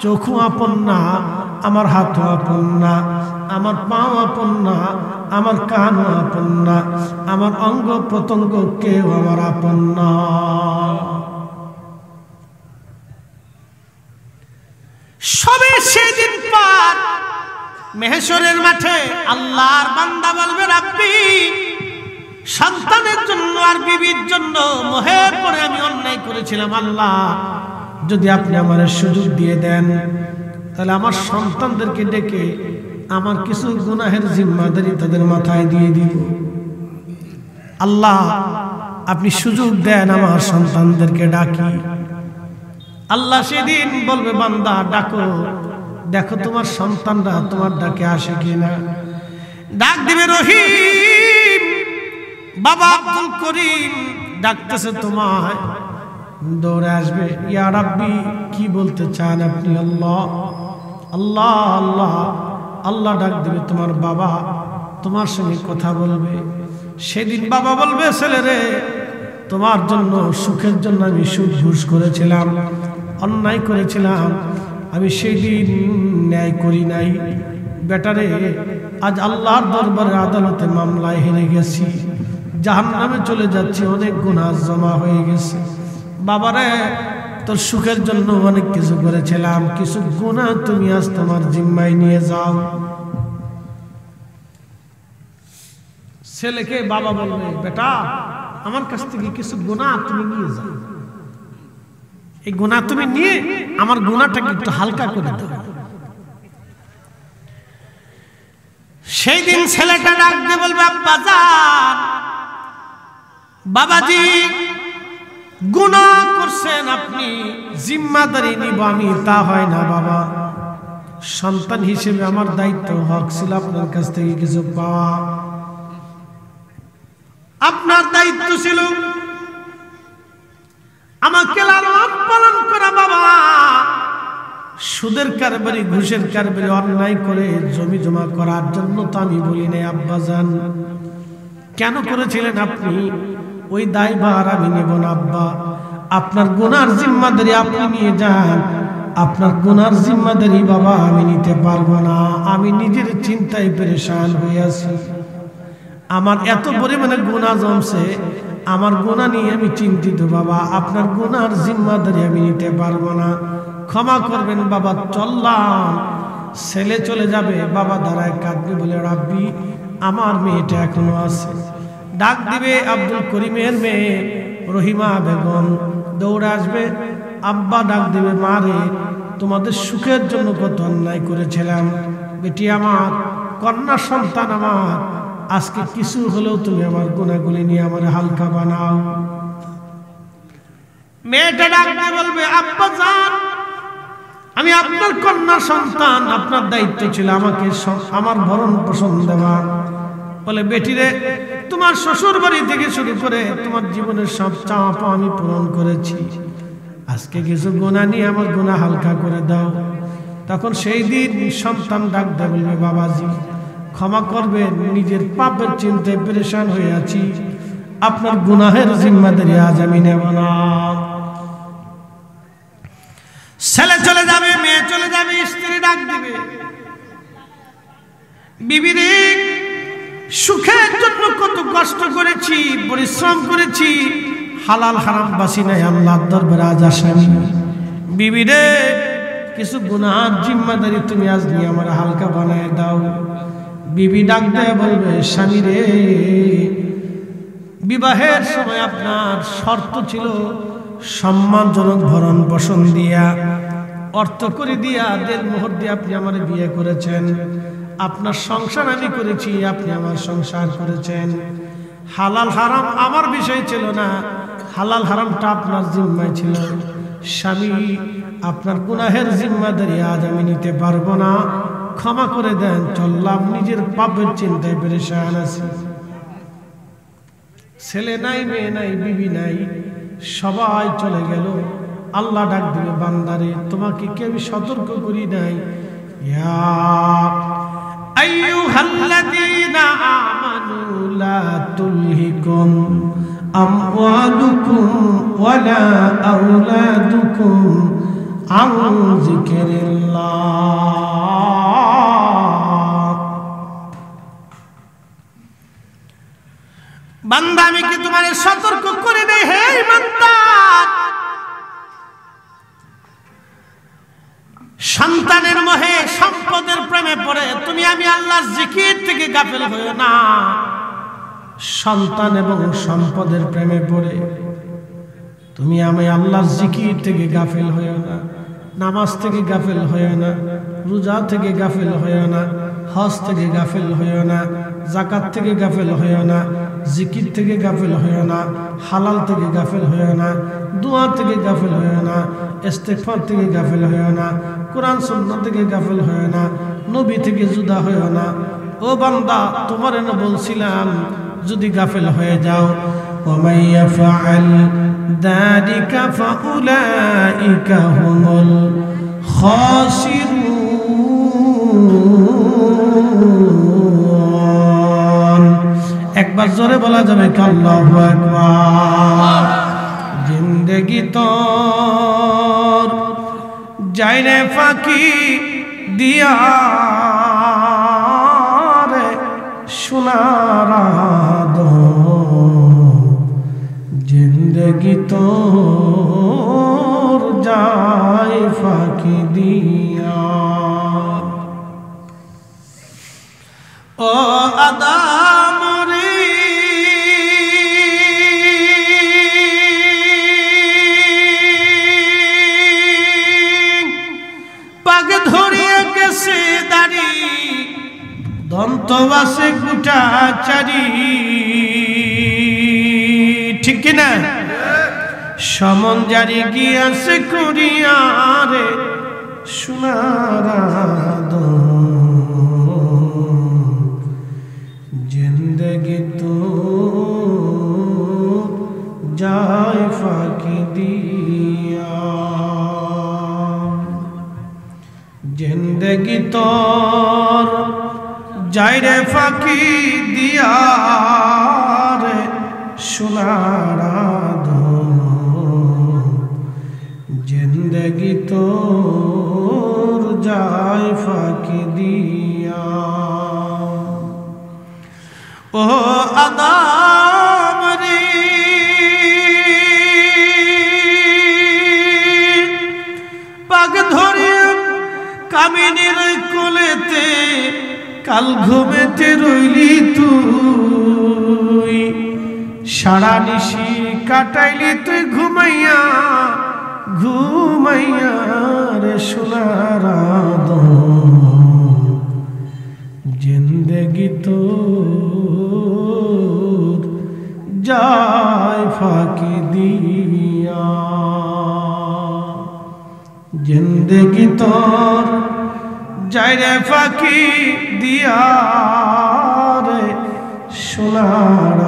চোখও আপন না, আমার হাতও আপন না, আমার পাও আপন না, আমার কানও আপন না, আমার অঙ্গ প্রত্যঙ্গ কেউ আমার আপন না। সবে সেদিন পার মেহেশরের মাঠে আল্লাহর বান্দা বলবে রাব্বি সন্তানের জন্য আর বিবির জন্য মোহে পড়ে আমি অন্যায় করেছিলাম, আল্লাহ যদি আপনি আমার সুযোগ দিয়ে দেন তাহলে আমার সন্তানদেরকে ডেকে আমার কিছু গুনাহের জিম্মাদারি তাদের মাথায় দিয়ে দিব। আল্লাহ আপনি সুযোগ দেন আমার সন্তানদেরকে ডাকি। আল্লাহ সেদিন বলবে বান্দা ডাকো, দেখো তোমার সন্তানরা তোমার ডাকে আসে কিনা। ডাক দিবে রহিম, বাবা আব্দুল করিম ডাকতেছে তোমায়, দৌড়ে আসবে ইয়া রাব্বি কি বলতে চান আপনি? আল্লাহ আল্লাহ আল্লাহ আল্লাহ ডাক দিবে তোমার বাবা তোমার সঙ্গে কথা বলবে। সেদিন বাবা বলবে ছেলে রে তোমার জন্য সুখের জন্য আমি সুদ ঘুষ করেছিলাম, অন্যায় করেছিলাম, আমি সেই দিন ন্যায় করি নাই। বেটারে আজ আল্লাহর দরবারে আদালতে মামলায় হেরে গেছি, জাহান্নামে চলে যাচ্ছি, অনেক গুনাহ জমা হয়ে গেছে। বাবারে তোর সুখের জন্য অনেক কিছু করেছিলাম, কিছু গুনাহ তুমি আজ তোমার জিম্মায় নিয়ে যাও। ছেলেকে বাবা বলবে বেটা আমার কাছ থেকে কিছু গুনাহ তুমি নিয়ে যাও, এই গুনাহ তুমি নিয়ে আমার গুনাহটাকে একটু হালকা করে দাও। সেই দিন ছেলেটা ডাক দিয়ে বলবে আব্বা জান বাবাজি গুনাহ করছেন আপনি, জিম্মাদারি নিব আমি তা হয় না বাবা। সন্তান হিসেবে আমার দায়িত্ব হক ছিল আপনার কাছ থেকে কিছু পাওয়া, আপনার দায়িত্ব ছিল আমাকে লালন পালন করা বাবা। সুদের কারবারি ঘুষের কারবারি অন্যায় করে জমি জমা করার জন্য তো আমি বলি নাই আব্বাজান। কেন করেছিলেন আপনি? ওই দায়ভার আমি নেব না আব্বা। আপনার গুনার জিম্মাদারি আপনি নিয়ে যান, আপনার গুনার জিম্মাদারি বাবা আমি নিতে পারবো না। আমি নিজের চিন্তায় পেরেশান হয়ে আছি, আমার এত পরিমাণে গুনাহ জমছে, আমার গুনাহ নিয়ে আমি চিন্তিত বাবা। আপনার গুনার জিম্মাদারি আমি নিতে পারবো না, ক্ষমা করবেন বাবা। চললাম। ছেলে চলে যাবে, বাবা দাঁড়ায় কাঁদবে বলে রাব্বি আমার মেয়েটা এখনো আছে। ডাক দিবে আব্দুল করিমের মেয়ে রহিমা বেগম, দৌড়ে আসবে। আব্বা ডাক দিবে মা রে তোমাদের সুখের জন্য কত অন্যায় করেছিলাম, বেটি আমার, কন্যা সন্তান আমার, আজকে কিছু হলেও তুমি আমার গুনাহগুলি নিয়ে আমার হালকা বানাও। মেয়েটা ডাক দিয়ে বলবে আব্বা জান আমি আপনার কন্যা সন্তান, আপনার দায়িত্ব ছিল আমাকে আমার ভরণ পোষণ দেওয়া। বলে বেটি রে তোমার শ্বশুর বাড়ি থেকে শুরু করে তোমার জীবনের সব চাওয়া পাওয়া আমি পূরণ করেছি, আজকে কিছু গুনাহ নিয়ে আমার গুনাহ হালকা করে দাও। তখন সেই দিন সন্তান ডাক দিয়ে বলবে বাবাজি ক্ষমা করবেন, নিজের পাপের চিন্তায় পেরেশান হয়ে আছি, আপনার গুনাহের জিম্মাদারি আজ আমি নেব না। ছেলে চলে যাবে, মেয়ে চলে যাবে, স্ত্রী ডাক দিবে, বিবি রে সুখের জন্য কত কষ্ট করেছি, পরিশ্রম করেছি, হালাল হারাম বাসি নাই, আল্লাহর দরবারে আজ আসেনি। বিবি রে কিছু গুনাহের জিম্মাদারি তুমি আজ নিয়ে আমার হালকা বানায় দাও। বিবি ডাক দেয় বলবে, স্বামী রে বিবাহের সময় আপনার শর্ত ছিল সম্মানজনক ভরণ পোষণ দিয়া, অর্থ করে দিয়া, দেড় মোহর দিয়ে আপনি আমার বিয়ে করেছেন, আপনার সংসার আমি করেছি, আপনি আমার সংসার করেছেন। হালাল হারাম আমার বিষয় ছিল না, হালাল হারামটা আপনার জিম্মায় ছিল। স্বামী আপনার গুনাহের জিম্মাদারি আজ আমি নিতে পারবো না, ক্ষমা করে দেন, চললাম, নিজের পাপের চিন্তায় পেরেশান আছি। ছেলে নাই, মেয়ে নাই, বিবি নাই, সবাই চলে গেল। আল্লাহ ডাক দিবে, বান্দারে তোমাকে কি আমি সতর্ক করি নাই? ইয়া আইয়ুহাল্লাযীনা আমানু লা তুলহিকুম আমওয়ালুকুম ওয়ালা আওলাদুকুম আন যিকরিল্লাহ। বান্দা আমি কি তোমারে সতর্ক করে দেই? হে ইমানদার, সন্তানের মোহে সম্পদের প্রেমে পড়ে তুমি আমি আল্লাহর জিকির থেকে গাফেল হইও না। সন্তান এবং সম্পদের প্রেমে পড়ে তুমি আমি আল্লাহর জিকির থেকে গাফেল হইও না, নামাজ থেকে গাফেল হইও না, রোজা থেকে গাফেল হইও না, হজ থেকে গাফেল হইও না, যাকাত থেকে গাফেল হইও না, জিকির থেকে গাফেল হইও না, হালাল থেকে গাফেল হইও না, দোয়া থেকে গাফেল হইও না, ইস্তেগফার থেকে গাফেল হইও না, কোরআন সুন্নাহ থেকে গাফেল হইও না, নবী থেকে জুদা হইও না। ও বান্দা, তোমার না বলছিলাম যদি গাফেল হয়ে যাও, ওয়া ইয়াফআল যালিকা ফাউলাইকা হুমুল খাসিরুন। একবার জোরে বলা যাবে কি আল্লাহু আকবার। জিন্দেগি তোর যাইরে ফাঁকি দিয়া রে সোনার জিন্দেগি তোর যাই ফাঁকি দিয়া। ও আদম রে পাগ ধরিয়া গেছে দাড়ি, দন্ত বাসে গুটা চারি, ঠিক কিনা? সমন জারি গিয়াছে করিয়ারে সোনার জিন্দেগি তো যায় ফাঁকি দিয়া। জিন্দেগি তোর যাইরে ফাঁকি দিয়া রে সোনার জিন্দেগি তোর যায় ফাঁকি দিয়া। ও আদম রে পাগ ধরে কামিনীর কোলেতে কাল ঘুমেতে রইলি তুই, সারা নিশি কাটাইলি তুই ঘুমাইয়া ঘুমাইয়া রে সোনার জিন্দেগি তোর যায় ফাঁকি দিয়া। জিন্দেগি তোর যায় রে ফাঁকি দিয়া রে সোনার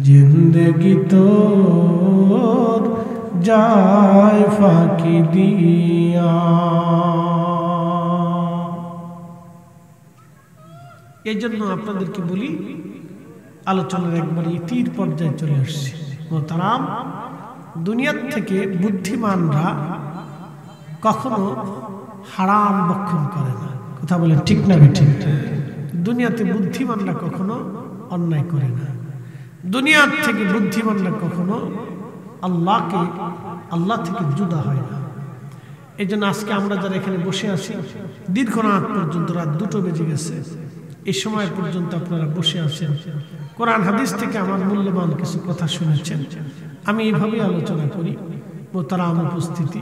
জিন্দেগি তোর যায় ফাঁকি দিয়া। এই জন্য আপনাদেরকে বলি, আলোচনার একবারে ইতির পর্যায়ে চলে আসছে। মোহতারাম, দুনিয়ার থেকে বুদ্ধিমানরা কখনো হারাম ভক্ষণ করে না। কথা বলেন ঠিক না ঠিক? দুনিয়াতে বুদ্ধিমানরা কখনো অন্যায় করে না। দুনিয়ার থেকে বুদ্ধিমানরা কখনো আল্লাহ থেকে জুদা হয় না। এই জন্য আজকে আমরা যারা এখানে বসে আছি, দীর্ঘ রাত পর্যন্ত, রাত 2টো বেজে গেছে, এই সময় পর্যন্ত আপনারা বসে আছেন, কোরআন হাদিস থেকে আমার মূল্যবান কিছু কথা শুনেছেন। আমি এইভাবে আলোচনা করি। মোহতারাম উপস্থিতি,